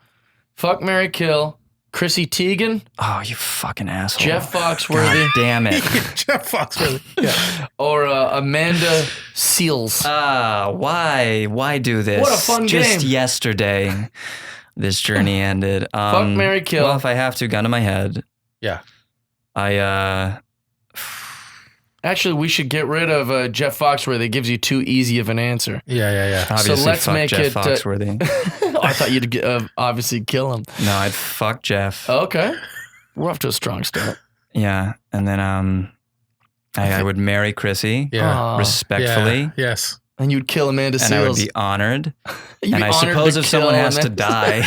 Fuck, Marry, Kill. Chrissy Teigen. Oh, you fucking asshole. Jeff Foxworthy. God damn it. Jeff Foxworthy. Yeah. Or Amanda Seals. Why? Why do this? What a fun game. Just yesterday, this journey ended. Fuck, Marry, Kill. Well, if I have to, gun to my head. Yeah. Actually, we should get rid of Jeff Foxworthy. It gives you too easy of an answer. Yeah. Obviously, so let's make Jeff it Foxworthy. I thought you'd obviously kill him. No, I'd fuck Jeff. Okay, we're off to a strong start. Yeah, and then I would marry Chrissy. Yeah, respectfully. Yeah. Yes, and you'd kill Amanda Seals. And I would be honored. And I suppose if someone has to die,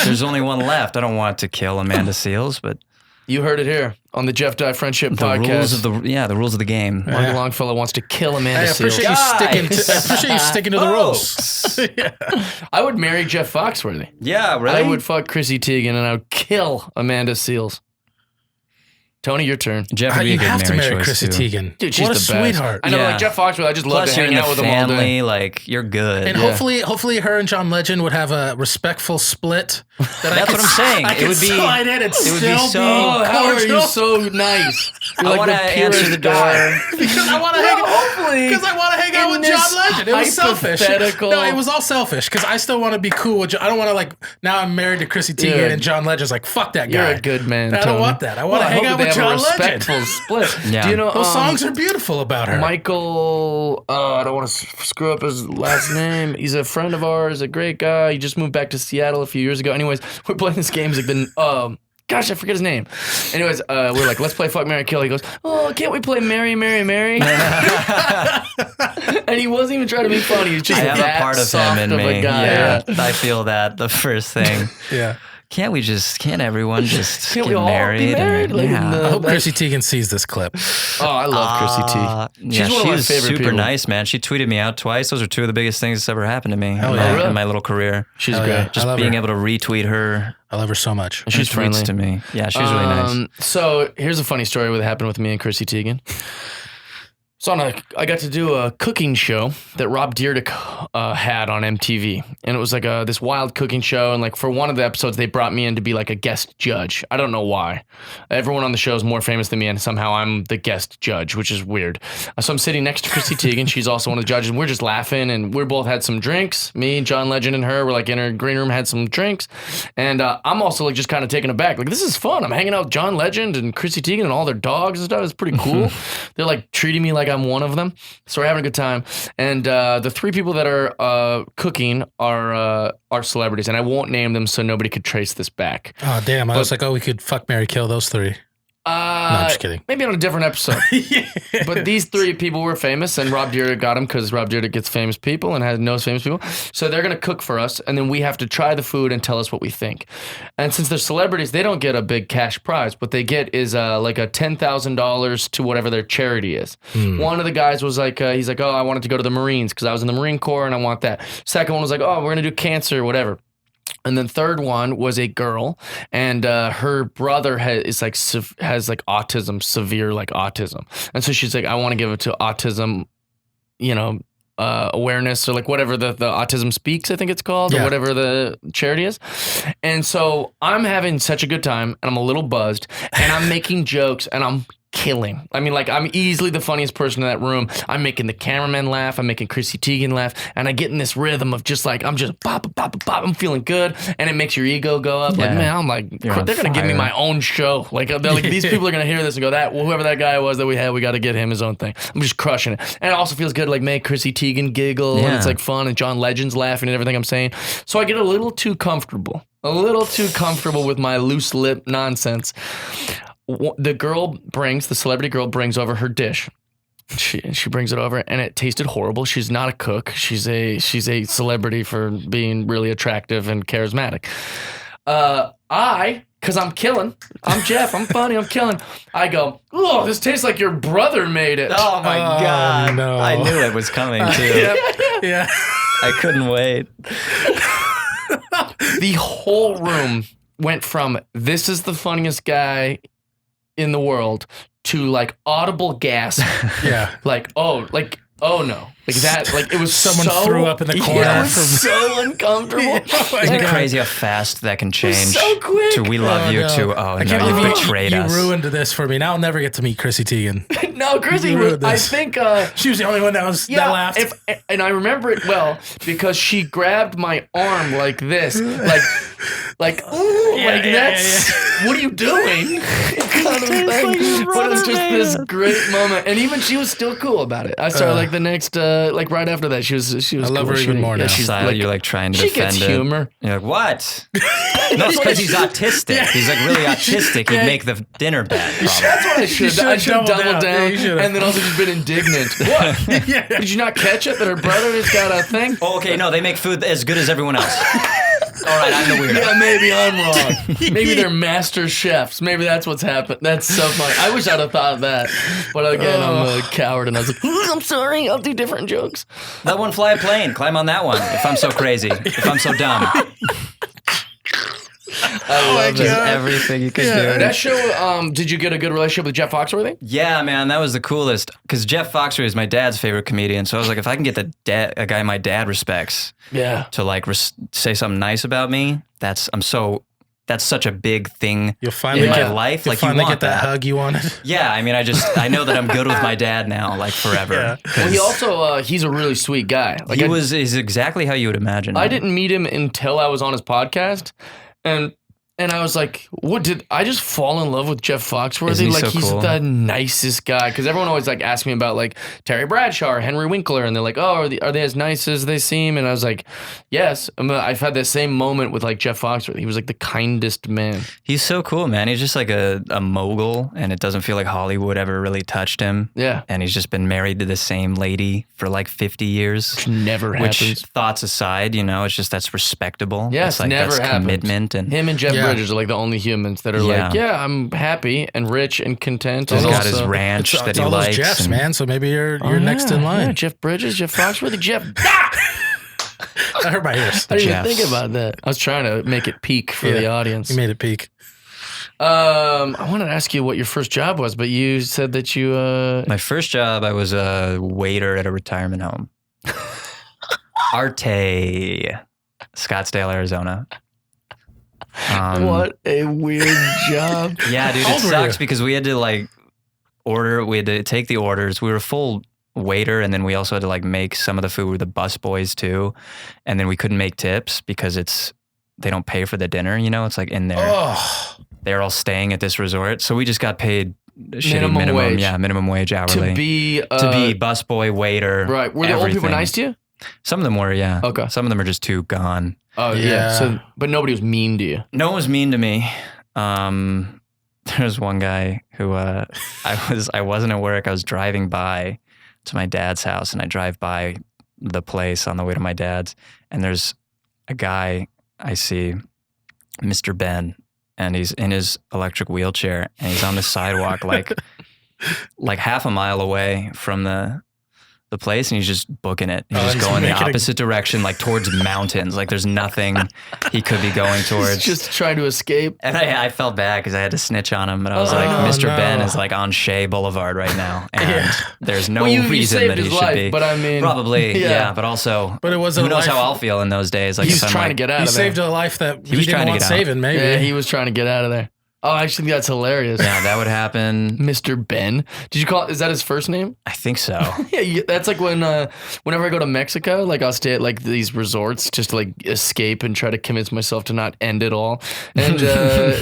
there's only one left. I don't want to kill Amanda Seals, but You heard it here on the Jeff Dye Friendship Podcast. The rules of the game. Mark Longfellow wants to kill Amanda I Seals. appreciate you sticking to the rules. I would marry Jeff Foxworthy. Yeah, really? I would fuck Chrissy Teigen and I would kill Amanda Seals. Tony, your turn. Jeff would be a You good have to marriage marry choice, Chrissy too. Teigen. Dude, she's what a the best. sweetheart. I know, Yeah. like Jeff Foxworthy, I just love Plus, to you're hang in out the with him all day. family. Like, you're good. And hopefully, her and John Legend would have a respectful split. That's what I'm saying. I It would be. slide in and it would still be so- Oh, how are you cordial. so nice? You're I like want to the answer purest the guy. door. Because I want to hang out with John Legend. It was selfish. hypothetical- No, it was all selfish because I still want to be cool with John. I don't want to like now I'm married to Chrissy Teigen Dude. and John Legend's like fuck that guy. You're a good man, I Tony. don't want that. I want to hang out with John Legend. Respectful split. Yeah. Do you know Those songs are beautiful about her. Michael? I don't want to screw up his last name. He's a friend of ours, a great guy. He just moved back to Seattle a few years ago. Anyways, we're playing this game. He's like, gosh, I forget his name. Anyways, we're like, let's play Fuck, Marry, Kill. He goes, oh, can't we play Marry, Marry, Marry? And he wasn't even trying to be funny. He was just I have that a part of soft him in of a me. guy. Yeah, I feel that the first thing. Yeah. Can't everyone just Can't get we all married? be married? Like, yeah. I hope That's- Chrissy Teigen sees this clip. Oh, I love Chrissy T. She's one of she my was favorite super people. nice, man. She tweeted me out twice. Those are two of the biggest things that's ever happened to me Hell in, yeah. my, Really? in my little career. She's Hell great. yeah. Just I love being her. able to retweet her. I love her so much. She's tweets friendly. to me. Yeah, she's really nice. So here's a funny story that happened with me and Chrissy Teigen. So I got to do a cooking show that Rob Dyrdek had on MTV, and it was like this wild cooking show. And like for one of the episodes, they brought me in to be like a guest judge. I don't know why. Everyone on the show is more famous than me, and somehow I'm the guest judge, which is weird. So I'm sitting next to Chrissy Teigen. She's also one of the judges, and we're just laughing. And we both had some drinks. Me, John Legend, and her were like in her green room, had some drinks. And I'm also like just kind of taken aback. Like, this is fun. I'm hanging out with John Legend and Chrissy Teigen and all their dogs and stuff. It's pretty cool. They're like treating me like I'm one of them. So we're having a good time. And the three people that are cooking are celebrities. And I won't name them so nobody could trace this back. Oh damn! I was like, oh, we could fuck, marry, kill those three. No, I'm just kidding. Maybe on a different episode. But these three people were famous, and Rob Dyrdek got them because Rob Dyrdek gets famous people and knows famous people. So they're going to cook for us, and then we have to try the food and tell us what we think. And since they're celebrities, they don't get a big cash prize. What they get is like a $10,000 to whatever their charity is. One of the guys was like, he's like, oh, I wanted to go to the Marines because I was in the Marine Corps and I want that. Second one was like, oh, we're going to do cancer, whatever. And then third one was a girl, and her brother has like autism, severe like autism, and so she's like, I want to give it to autism, awareness or like whatever the Autism Speaks, I think it's called, or whatever the charity is. And so I'm having such a good time, and I'm a little buzzed, and I'm making jokes, and I'm killing. I mean, like, I'm easily the funniest person in that room. I'm making the cameraman laugh. I'm making Chrissy Teigen laugh. And I get in this rhythm of just like, I'm just bop, bop, bop, bop. I'm feeling good. And it makes your ego go up. Like, man, I'm like, they're going to give me my own show. Like, they're like, these people are going to hear this and go, whoever that guy was that we had, we got to get him his own thing. I'm just crushing it. And it also feels good to like make Chrissy Teigen giggle. And it's like fun. And John Legend's laughing at everything I'm saying. So I get a little too comfortable with my loose lip nonsense. The celebrity girl brings over her dish. She brings it over and it tasted horrible. She's not a cook. She's a celebrity for being really attractive and charismatic. Because I'm killing. I'm Jeff. I'm funny. I'm killing. I go, oh, this tastes like your brother made it. Oh my God. No. I knew it was coming too. Yeah. I couldn't wait. The whole room went from this is the funniest guy in the world to like audible gasp. Yeah. Like, oh no. Like that, like it was Someone so, threw up in the corner. Yeah, it was so uncomfortable. Isn't it crazy how fast that can change? So quick. To we love you to I can't you believe betrayed you us. ruined this for me. Now I'll never get to meet Chrissy Teigen. No, Chrissy, You ruined I this. think She was the only one that laughed. and I remember it well because she grabbed my arm like this, like that's what are you doing? Kind of thing. But it was just this great moment, and even she was still cool about it. I started like the next, like right after that, she was. I love cool. her even more now. She's Silent, you're like trying to she defend gets it. humor. You're like, what? No, it's because he's autistic. He's like really autistic. He'd make the dinner bad. Probably. That's what I should have. I should have doubled down, Yeah, you should've. and then also just been indignant. What? Did you not catch it that her brother has got a thing? Oh, okay, no, they make food as good as everyone else. All right, I'm the weirdo. Yeah, maybe I'm wrong. Maybe they're master chefs. Maybe that's what's happened. That's so funny. I wish I'd have thought of that. But again, I'm a coward, and I was like, I'm sorry. I'll do different jokes. Let one fly a plane. Climb on that one. If I'm so crazy. If I'm so dumb. I love Just it. everything you could do. That show, did you get a good relationship with Jeff Foxworthy? Yeah, man, that was the coolest. Because Jeff Foxworthy is my dad's favorite comedian. So I was like, if I can get a guy my dad respects Yeah. to like say something nice about me, that's such a big thing You'll finally in my get life. You'll Like you finally want get that hug you wanted. Yeah, I mean, I know that I'm good with my dad now, like forever. Yeah. Well, he also, he's a really sweet guy. Like He's exactly how you would imagine. I didn't meet him until I was on his podcast, and I was like, "What did I just fall in love with Jeff Foxworthy? Isn't he Like so he's cool? the nicest guy." Because everyone always like asks me about like Terry Bradshaw or Henry Winkler, and they're like, "Oh, are they as nice as they seem?" And I was like, "Yes." I've had that same moment with like Jeff Foxworthy. He was like the kindest man. He's so cool, man. He's just like a mogul, and it doesn't feel like Hollywood ever really touched him. Yeah, And he's just been married to the same lady for like 50 years. which never Which, happens. thoughts aside, it's just that's respectable. Yeah, it's it's like never that's happens. commitment and Him and Jeff Yeah. Bridges are like the only humans that are Yeah. like, "Yeah, I'm happy and rich and content." he's and got his also- ranch It's that he all likes. those Jeffs, and- man. So maybe you're Oh, next in yeah, line. yeah, Jeff Bridges, Jeff Foxworthy, Jeff. I heard my ears. I didn't even Jeffs. think about that. I was trying to make it peak for the audience. You made it peak. I wanted to ask you what your first job was, but you said that you. My first job, I was a waiter at a retirement home. Arte, Scottsdale, Arizona. What a weird job. Yeah, dude, How it old were sucks you? because we had to like we had to take the orders. We were a full waiter, and then we also had to like make some of the food with the bus boys too. And then we couldn't make tips because they don't pay for the dinner, it's like in there. Oh, They're all staying at this resort. So we just got paid shitty Minimum minimum wage. Yeah, minimum wage hourly. To be Busboy, waiter. right. Were the old people everything. nice to you? Some of them were, yeah. Okay. Some of them are just too gone. Oh yeah. Yeah. So, but nobody was mean to you. No one was mean to me. There's one guy who I wasn't at work. I was driving by to my dad's house, and I drive by the place on the way to my dad's, and there's a guy I see, Mr. Ben, and he's in his electric wheelchair, and he's on the sidewalk like half a mile away from the place, and he's just booking it. He's just he's going the making opposite direction, like towards mountains. Like there's nothing he could be going towards. Just trying to escape. And I felt bad because I had to snitch on him, but I was like, Oh, Mr. no. Ben is like on Shea Boulevard right now, and Yeah. there's no Well, you reason saved that he his should life, be. but I mean, Probably, yeah. yeah. But also, but it was who a knows life. how I'll feel in those days? Like he was if I'm trying like, to get out He of there. saved a life that he was didn't trying to want get out. saving. Maybe. Yeah, he was trying to get out of there. Oh, I actually think that's hilarious. Yeah, that would happen. Mr. Ben. Did you call? Is that his first name? I think so. Yeah, that's like whenever I go to Mexico, like I'll stay at like these resorts just to like escape and try to convince myself to not end it all. And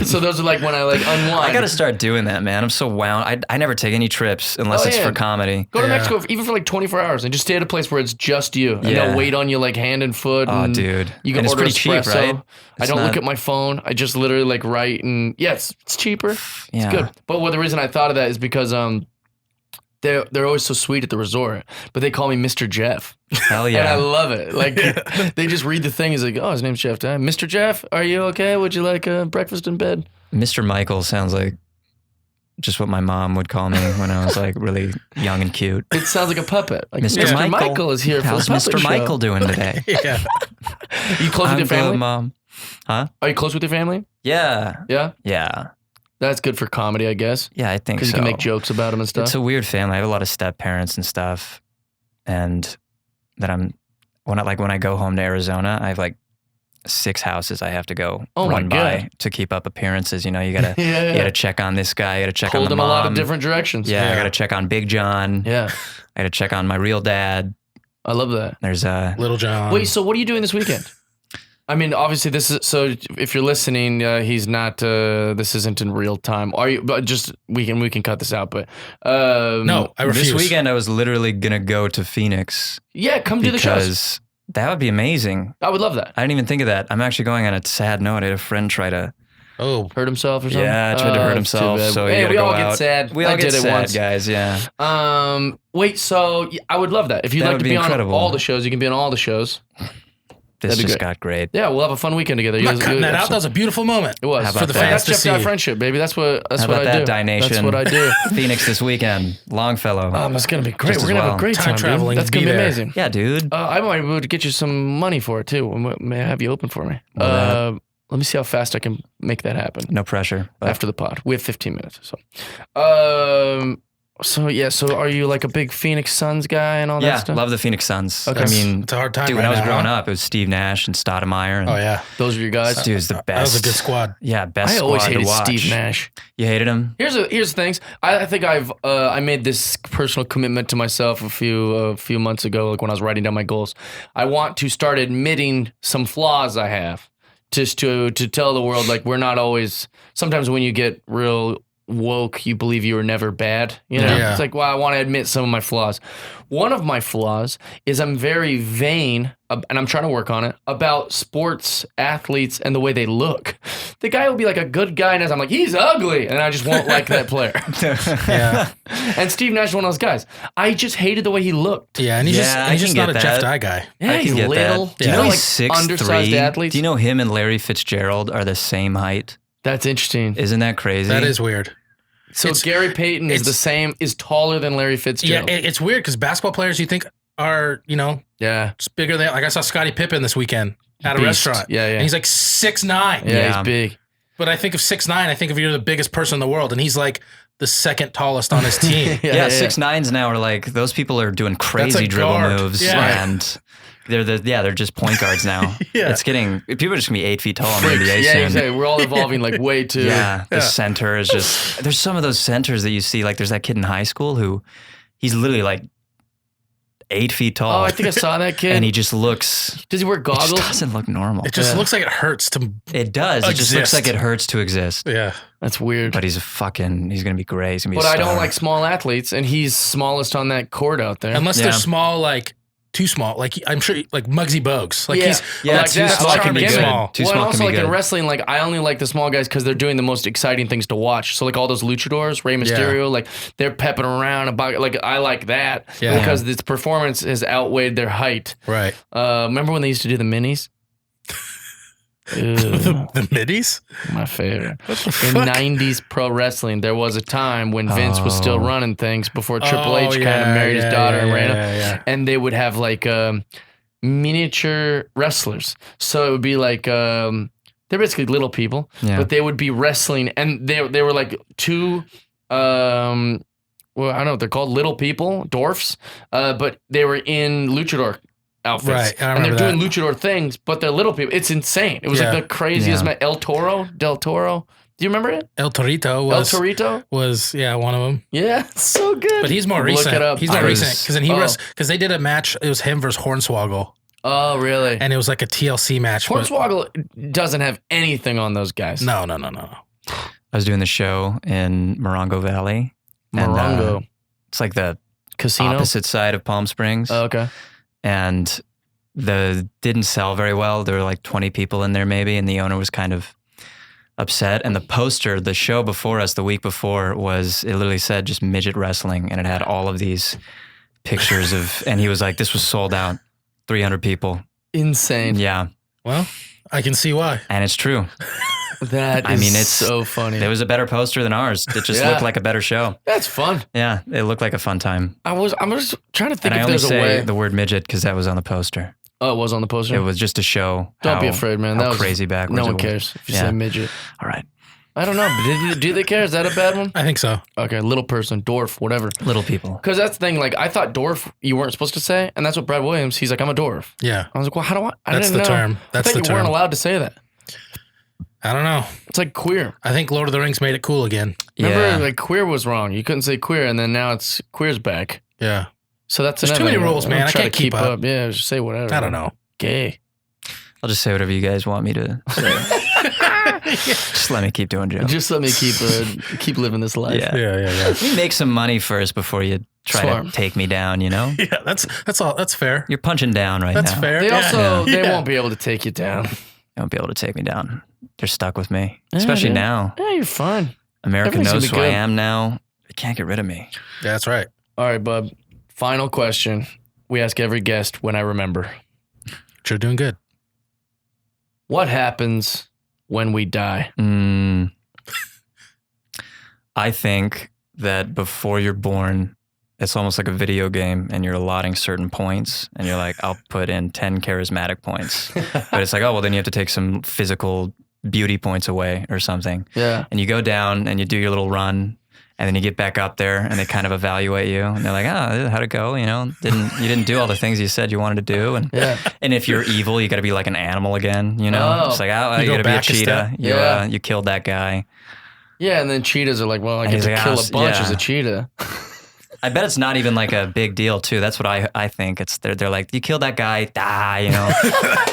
so those are like when I like unwind. I got to start doing that, man. I'm so wound. I never take any trips unless Oh, it's yeah. for comedy. Go to Yeah. Mexico even for like 24 hours and just stay at a place where it's just you. And Yeah. they'll wait on you like hand and foot. Oh, and dude. You can And it's order pretty cheap, espresso. right? I It's don't look not- at my phone. I just literally like write and yeah, it's cheaper. Yeah. It's good. But the reason I thought of that is because they're always so sweet at the resort, but they call me Mr. Jeff. Hell And I yeah. love it. Like they just read the thing. He's like, oh, his name's Jeff. Mr. Jeff, are you okay? Would you like breakfast in bed? Mr. Michael sounds like just what my mom would call me when I was like really young and cute. It sounds like a puppet. Like Mr. Mr. Michael. Michael is here How's for the puppet Mr. show. Michael doing today? Yeah. You close with I'm your family? good, Mom. Are you close with your family? Yeah. Yeah, Yeah. that's good for comedy, I guess, Yeah, I think because so. you can make jokes about them and stuff. It's a weird family. I have a lot of step parents and stuff. And that when I go home to Arizona, I have like 6 houses I have to go Oh my run by God. to keep up appearances. You gotta yeah, you gotta check on this guy, you gotta check Pulled on the them mom. a lot of different directions. Yeah, I Yeah. gotta check on Big John. yeah, I gotta check on my real dad. I love that. There's Little John. Wait, so what are you doing this weekend? I mean, obviously, this is so. If you're listening, he's not. This isn't in real time. Are you? But just we can cut this out. But no, I refuse. this weekend I was literally gonna go to Phoenix yeah, come do the shows. because that would be amazing. I would love that. I didn't even think of that. I'm actually going on a sad note. I had a friend try to Oh, Hurt himself or something? tried to hurt it's too himself. bad. So hey, you gotta we go all out. get sad. We all I get did it sad, once. guys. Yeah. Wait. So I would love that. If you'd That like would to be be incredible. on all the shows, you can be on all the shows. This That'd be just great. got great. Yeah, we'll have a fun weekend together. I'm not cutting that out. That was a beautiful moment. It was How about for the that? fans That's to Jeff Dye see. friendship, baby. That's what How I about that, do. Die Nation? That's what I do. Phoenix this weekend. Longfellow. It's gonna be great. Just We're as gonna have well. a great Time time, dude. traveling That's to gonna be be there. amazing. Yeah, dude. I might be able to get you some money for it too. May I have you open for me? Well, Let me see how fast I can make that happen no pressure. But after the pod. We have 15 minutes. So are you like a big Phoenix Suns guy and all that yeah, stuff? love the Phoenix Suns. Okay. I mean, It's a hard time dude, right when I was now, growing huh? up, it was Steve Nash and Stoudemire. And Oh, yeah. Those are your guys. Dude, was the best. That was a good squad. Yeah, best I always squad to hated watch. Steve Nash. You hated him? Here's the things. I think I made this personal commitment to myself a few months ago, like when I was writing down my goals. I want to start admitting some flaws I have, just to tell the world like we're not always. Sometimes when you get real woke, you believe you were never bad. You know, Yeah. it's like, well, I want to admit some of my flaws. One of my flaws is I'm very vain, and I'm trying to work on it, about sports athletes and the way they look. The guy will be like a good guy, and I'm like, he's ugly, and I just won't like that player. Yeah. And Steve Nash is one of those guys. I just hated the way he looked. Yeah. And he's Yeah, I he's just can not a get Jeff that. Dye guy. Yeah, I he's can get little. that. Do you Yeah. know like he's 6'3"? undersized athletes? Do you know him and Larry Fitzgerald are the same height? That's interesting. Isn't that crazy? That is weird. So it's- Gary Payton is taller than Larry Yeah. Fitzgerald. It's weird because basketball players you think are, Yeah. just bigger than, like I saw Scottie Pippen this weekend at a Beast. restaurant. Yeah, yeah. And he's like 6'9". Yeah, Yeah. he's big. But I think of 6'9", I think of you're the biggest person in the world. And he's like the second tallest on his team. Yeah, 6'9" now are like, those people are doing crazy a dribble guard. moves. Yeah. And they're just point guards now. Yeah. It's getting, people are just gonna be 8 feet tall in the Freaks. NBA Yeah, soon. exactly. We're all evolving like way too. Yeah, the Yeah. center is just, there's some of those centers that you see, like there's that kid in high school who he's literally like 8 feet tall. Oh, I think I saw that kid. and he just looks, Does he wear it goggles? just doesn't look normal. It just Yeah. looks like it hurts to. It does. It just looks exist. like it hurts to exist. Yeah. That's weird. But he's going to be great. He's going to be But a I star. don't like small athletes, and he's smallest on that court out there. Unless Yeah. they're small, like too small. Like I'm sure, like Muggsy Bogues. Like Yeah. he's Yeah, like too that. small I like can him be again. good. small. Too Well, and small also can be like in good. wrestling, like I only like the small guys because they're doing the most exciting things to watch. So like all those luchadors, Rey Mysterio, like they're pepping around about. Like I like that Yeah. because its performance has outweighed their height. Right. Remember when they used to do the minis? Ew, The middies. my favorite. In fuck? 90s pro wrestling, there was a time when Vince was still Oh. running things before Triple Oh, H kind yeah, of married his yeah, daughter yeah, and ran yeah, up. And they would have like miniature wrestlers. So it would be like they're basically little people, Yeah. but they would be wrestling, and they were like two. Well, I don't know what they're called, little people, dwarfs, but they were in luchador outfits, Right, I and they're remember doing luchador things, but they're little people. It's insane. It was Yeah. like the craziest. Yeah. El Toro. Do you remember it? El Torito El was Torito. one of them. Yeah, it's so good. But he's more Look recent. it up. He's more I was- recent because then because they did a match. It was him versus Hornswoggle, Oh, really? and it was like a TLC match. but- Hornswoggle doesn't have anything on those guys. No. I was doing the show in Morongo Valley. and, Morongo it's like the Casino. opposite side of Palm Springs. Oh, okay. And didn't sell very well. There were like 20 people in there maybe, and the owner was kind of upset. And the poster, the show before us, the week before, it literally said just midget wrestling, and it had all of these pictures of, and he was like, this was sold out, 300 people. Insane. Yeah, Well, I can see why. and it's true. That I is mean, it's so funny. There was a better poster than ours. It just Yeah. looked like a better show. That's fun. Yeah, it looked like a fun time. I'm just trying to think And I if only there's a say way. the word midget because that was on the poster. Oh, it was on the poster. It was just to show Don't be how- afraid, man. how That was crazy backwards No it one was. cares if you Yeah. say midget. All right. I don't know. But do they care? Is that a bad one? I think so. Okay, little person, dwarf, whatever. Little people. Because that's the thing. Like I thought dwarf you weren't supposed to say, and that's what Brad Williams. He's like, I'm a dwarf. Yeah, I was like, well, how do I? That's didn't the know. term. That's I thought the you weren't term. allowed to say that. I don't know. It's like queer. I think Lord of the Rings made it cool again. Remember, Yeah. like queer was wrong. You couldn't say queer, and then now it's quear's back. Yeah, So that's There's too another many thing. rules, Don't man. I try can't to keep up. Yeah, just say whatever. I don't know. Gay. I'll just say whatever you guys want me to say. Just let me keep doing jokes. Just let me keep living this life. Yeah. Yeah. Let me make some money first before you try Smart. to take me down, you know? Yeah, that's all. That's fair. You're punching down right That's now. fair. They also Yeah. they won't be able to take you down. They won't be able to take me down. They're stuck with me. Yeah, Especially dude. now. Yeah, you're fine. America Everything's knows who gonna I be good. am now. They can't get rid of me. Yeah, that's right. All right, bub. Final question. We ask every guest when I remember. You're doing good. What happens when we die? I think that before you're born, it's almost like a video game and you're allotting certain points and you're like, I'll put in 10 charismatic points. But it's like, oh, well, then you have to take some physical beauty points away or something. Yeah. And you go down and you do your little run and then you get back up there and they kind of evaluate you and they're like, oh, how'd it go? You know, you didn't do all the things you said you wanted to do. And and if you're evil, you got to be like an animal again, you know? It's like, oh, you got to be a cheetah. You killed that guy. Yeah, and then cheetahs are like, well, I get to kill a bunch as a cheetah. I bet it's not even like a big deal too. That's what I think. It's they're like, you killed that guy, die, you know.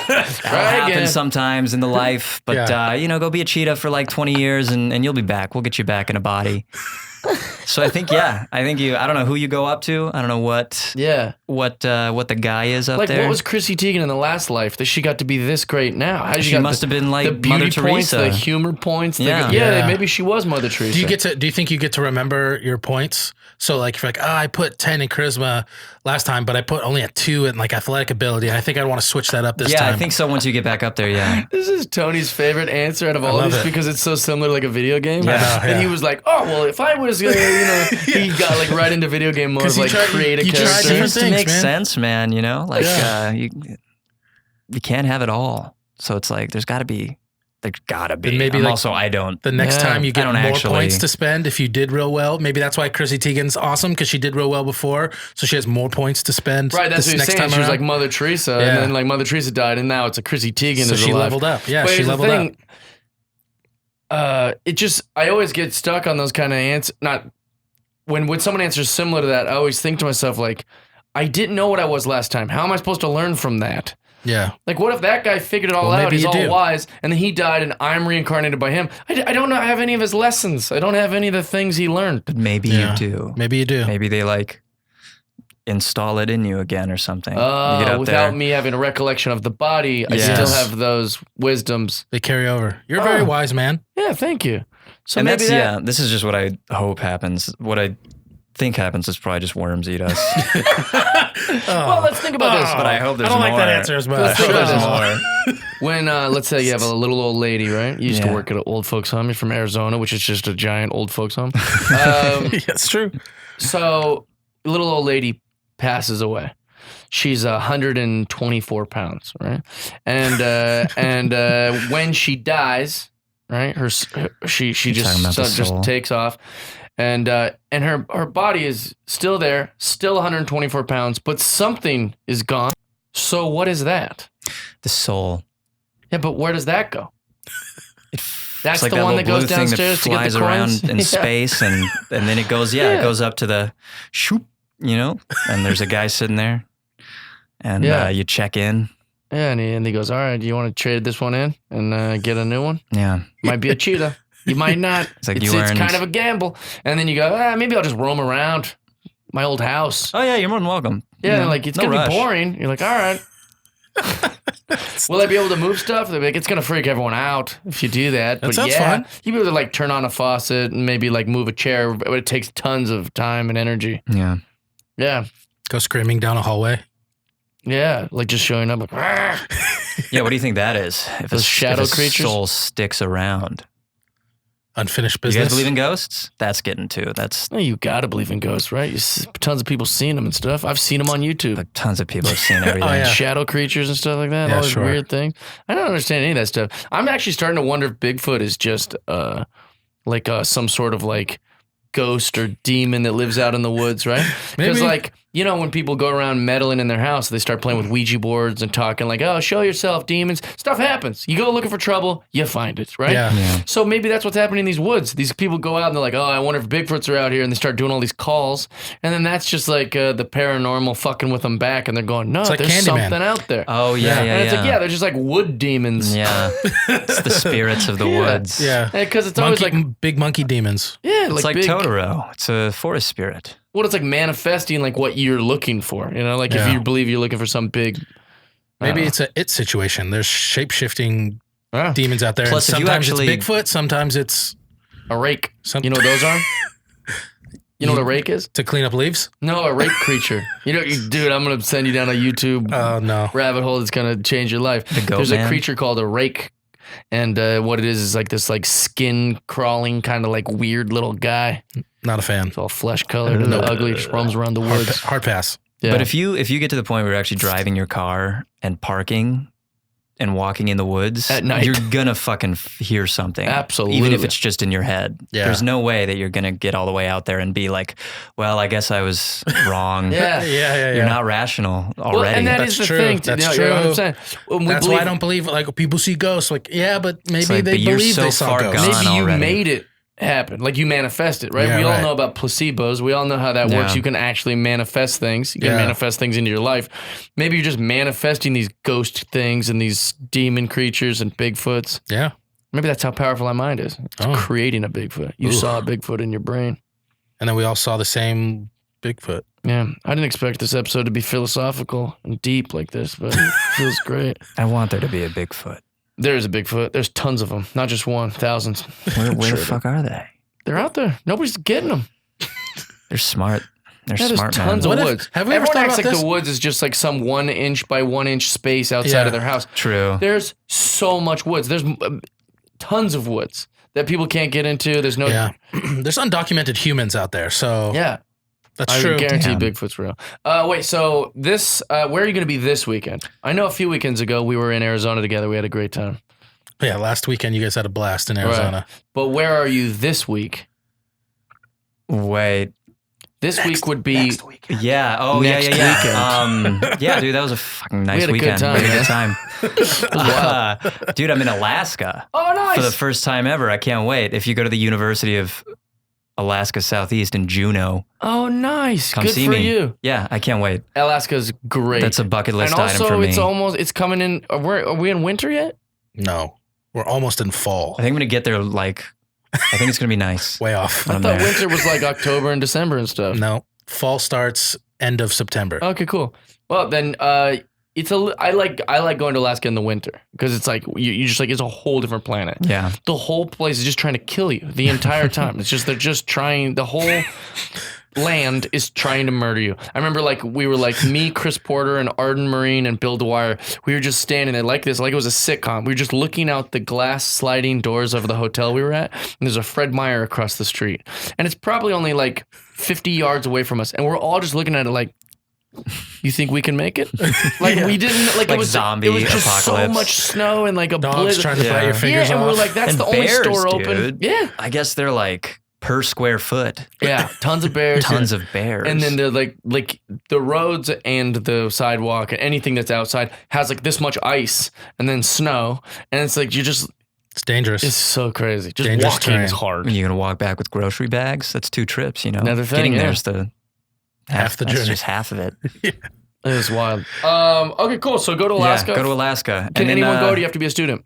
That happens sometimes in the life, but you know, go be a cheetah for like 20 years and you'll be back. We'll get you back in a body. So I think I don't know who you go up to. I don't know what the guy is up there. Like, what was Chrissy Teigen in the last life that she got to be this great now? How she must have been like the beauty Mother points, Teresa, the humor points. Maybe she was Mother Teresa. Do you think you get to remember your points? So like, if you're like, I put 10 in charisma last time, but I put only a 2 in like athletic ability. I think I'd want to switch that up this time. Yeah, I think so. Once you get back up there, yeah. This is Tony's favorite answer out of all of these because it's so similar to like a video game. Yeah. And he was like, oh, well, if I was, he got like right into video game mode, like create a character. It seems to make sense, man. You know, like you can't have it all. So it's like, there's got to be. Maybe I don't. The next time you get more points to spend if you did real well. Maybe that's why Chrissy Teigen's awesome because she did real well before, so she has more points to spend. Right, that's what you're saying. She was like Mother Teresa, and then like Mother Teresa died, and now it's a Chrissy Teigen. So she leveled up. Yeah, she leveled up. I always get stuck on those kind of answers. Not when someone answers similar to that, I always think to myself like, I didn't know what I was last time. How am I supposed to learn from that? Yeah. Like, what if that guy figured it all out? He's all wise, and then he died, and I'm reincarnated by him. I don't have any of his lessons. I don't have any of the things he learned. But maybe you do. Maybe you do. Maybe they like install it in you again or something. Without me having a recollection of the body, I still have those wisdoms. They carry over. You're a very wise man. Yeah, thank you. So and maybe this is just what I hope happens. What I think happens is probably just worms eat us. Well, let's think about this. But I hope there's more. I don't like that answer as much. There's more. When, let's say you have a little old lady, right? You used to work at an old folks home. You're from Arizona, which is just a giant old folks home. That's true. So, little old lady passes away. She's 124 pounds, right? And when she dies, right? She just takes off. And her body is still there, still 124 pounds, but something is gone. So what is that? The soul. Yeah, but where does that go? That's like the one that goes downstairs to get the coins? Around in space, and then it goes, it goes up to the shoop, you know, and there's a guy sitting there, and you check in. Yeah, and he goes, all right, do you want to trade this one in and get a new one? Yeah. Might be a cheetah. You might not. It's kind of a gamble. And then you go, maybe I'll just roam around my old house. Oh, yeah, you're more than welcome. Yeah, like it's going to be boring. You're like, all right. Will I be able to move stuff? They're like, it's going to freak everyone out if you do that. That sounds fun. You'll be able to like turn on a faucet and maybe like move a chair, but it takes tons of time and energy. Yeah. Yeah. Go screaming down a hallway. Yeah, like just showing up like, yeah, what do you think that is? If those shadow creatures? Soul sticks around. Unfinished business. You guys believe in ghosts? That's getting to. You gotta believe in ghosts, right? Tons of people seen them and stuff. I've seen them on YouTube. Like tons of people have seen everything. Shadow creatures and stuff like that. Yeah, all those weird things. I don't understand any of that stuff. I'm actually starting to wonder if Bigfoot is just some sort of like ghost or demon that lives out in the woods, right? Because like, you know, when people go around meddling in their house, they start playing with Ouija boards and talking like, oh, show yourself, demons. Stuff happens. You go looking for trouble, you find it, right? Yeah. So maybe that's what's happening in these woods. These people go out and they're like, oh, I wonder if Bigfoots are out here, and they start doing all these calls. And then that's just like the paranormal fucking with them back, and they're going, no, like there's Candyman. something out there. Oh, yeah. And it's like, they're just like wood demons. Yeah. It's the spirits of the woods. Yeah. Because it's always like big monkey demons. Yeah, it's like big, Totoro. It's a forest spirit. Well, it's like manifesting like what you're looking for, you know, like if you believe you're looking for some big. Maybe it's a situation. There's shape-shifting demons out there. Plus, and sometimes it's Bigfoot, sometimes it's a rake. You know what those are? You know what a rake is? To clean up leaves? No, a rake creature. Dude, I'm gonna send you down a YouTube No. rabbit hole that's gonna change your life. The goat There's man? a creature called a rake, and what it is like this like skin crawling kind of like weird little guy. Not a fan. It's all flesh colored and ugly. Just roams around the woods. Hard pass. Yeah. But if you get to the point where you're actually driving your car and parking and walking in the woods At night. you're gonna fucking hear something. Absolutely. Even if it's just in your head. Yeah. There's no way that you're gonna get all the way out there and be like, well, I guess I was wrong. yeah. You're not rational already. Well, and That's is the true. thing. That's You know what I'm true. saying? When we That's believe, why I don't believe like people see ghosts. Like, yeah, but maybe like, they but you're believe so they saw far ghosts. gone. maybe you already. made it happen. Like you manifest it, right? Yeah, We all right. know about placebos. We all know how that works. Yeah. You can actually manifest things. You can Yeah. manifest things into your life. Maybe you're just manifesting these ghost things and these demon creatures and Bigfoots. Yeah. Maybe that's how powerful our mind is. It's Oh. creating a Bigfoot. You Ooh. saw a Bigfoot in your brain. And then we all saw the same Bigfoot. Yeah. I didn't expect this episode to be philosophical and deep like this, but it feels great. I want there to be a Bigfoot. There is a Bigfoot. There's tons of them. Not just one. Thousands. Where Sure. the fuck are they? They're out there. Nobody's getting them. They're smart. They're Yeah, there's smart, tons man. of What if- woods. have we ever Everyone thought acts about like this? the woods is just like some 1 inch by 1 inch space outside Yeah. of their house. True. There's so much woods. There's tons of woods that people can't get into. There's no. Yeah. There's undocumented humans out there. So Yeah. that's I true. guarantee Yeah. Bigfoot's real. Wait, so this, where are you going to be this weekend? I know a few weekends ago we were in Arizona together. We had a great time. Yeah. Last weekend, you guys had a blast in Arizona. But where are you this week? Wait. This week would be. Yeah. Oh, Next yeah. Yeah, dude, that was a fucking nice had a good weekend. time, We had a man. good time. Dude, I'm in Alaska Oh, nice. for the first time ever. I can't wait. If you go to the University of Alaska Southeast in Juneau, Oh, nice. come Good see for me. you. Yeah, I can't wait. Alaska's great. That's a bucket list and item also, for me. it's coming in. Are we in winter yet? No, we're almost in fall. I think I'm gonna get there like. I think it's gonna be nice. Way off. when I I'm thought there. winter was like October and December and stuff. No, fall starts end of September. Okay, cool. Well, then I like going to Alaska in the winter because it's like you just like it's a whole different planet. Yeah. The whole place is just trying to kill you the entire time. It's just they're just trying. The whole land is trying to murder you. I remember like we were like me, Chris Porter, and Arden Marine and Bill Dwyer. We were just standing there like this, like it was a sitcom. We were just looking out the glass sliding doors of the hotel we were at, and there's a Fred Meyer across the street, and it's probably only like 50 yards away from us, and we're all just looking at it like. You think we can make it? Like we didn't. Like it Like was zombie It was just so apocalypse. much snow and like a Dogs blizzard. trying to bite your fingers Yeah, and off. we're like, that's And the only bears, store open. dude. Yeah, I guess they're like per square foot. yeah, tons of bears, Tons of bears. and then the like the roads and the sidewalk and anything that's outside has like this much ice and then snow, and it's like you just It's dangerous. it's so crazy. Just Dangerous walking is terrain. hard. You're gonna walk back with grocery bags. That's 2 trips. You know, Another thing, getting yeah. there's the Half the that's journey. just half of it. It is wild. Okay, cool. So go to Alaska. Yeah, go to Alaska. Can and then, anyone go? Or do you have to be a student?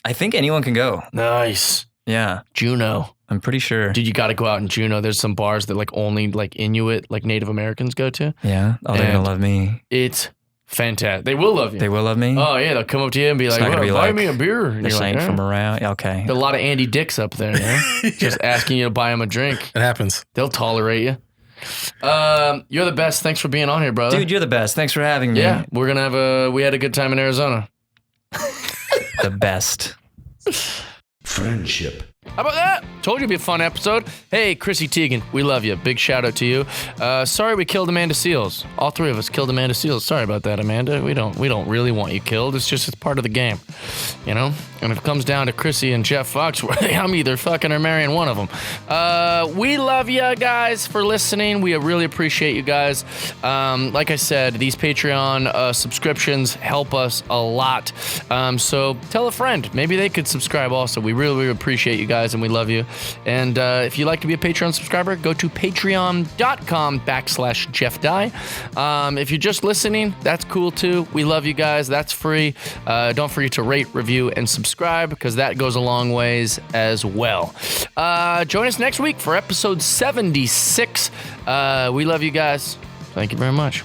I think anyone can go. Nice. Yeah, Juneau. I'm pretty sure. Dude, you got to go out in Juneau. There's some bars that like only like Inuit, like Native Americans go to. Yeah. Oh, they're And- gonna love me. It's fantastic. They will love you. They will love me. Oh yeah, they'll come up to you and be like, not gonna "Well, be buy like, me a beer." And This you're like, ain't "Eh." from around. Okay. There are a lot of Andy Dicks up there, just asking you to buy them a drink. It happens. They'll tolerate you. You're the best. Thanks for being on here, brother. Dude, you're the best. Thanks for having me. yeah, we're gonna have we had a good time in Arizona. The best. Friendship. How about that? Told you it'd be a fun episode. Hey, Chrissy Teigen, we love you. Big shout out to you. Sorry we killed Amanda Seals. All 3 of us killed Amanda Seals. Sorry about that, Amanda. We don't really want you killed. It's just it's part of the game, you know. And if it comes down to Chrissy and Jeff Foxworthy, I'm either fucking or marrying one of them. We love you guys for listening. We really appreciate you guys. Like I said, these Patreon subscriptions help us a lot. So tell a friend. Maybe they could subscribe also. We really appreciate you guys and we love you. And if you'd like to be a Patreon subscriber, go to patreon.com/Jeff Dye. If you're just listening, that's cool too. We love you guys. That's free. Don't forget to rate, review, and subscribe because that goes a long ways as well. Join us next week for episode 76. We love you guys. Thank you very much.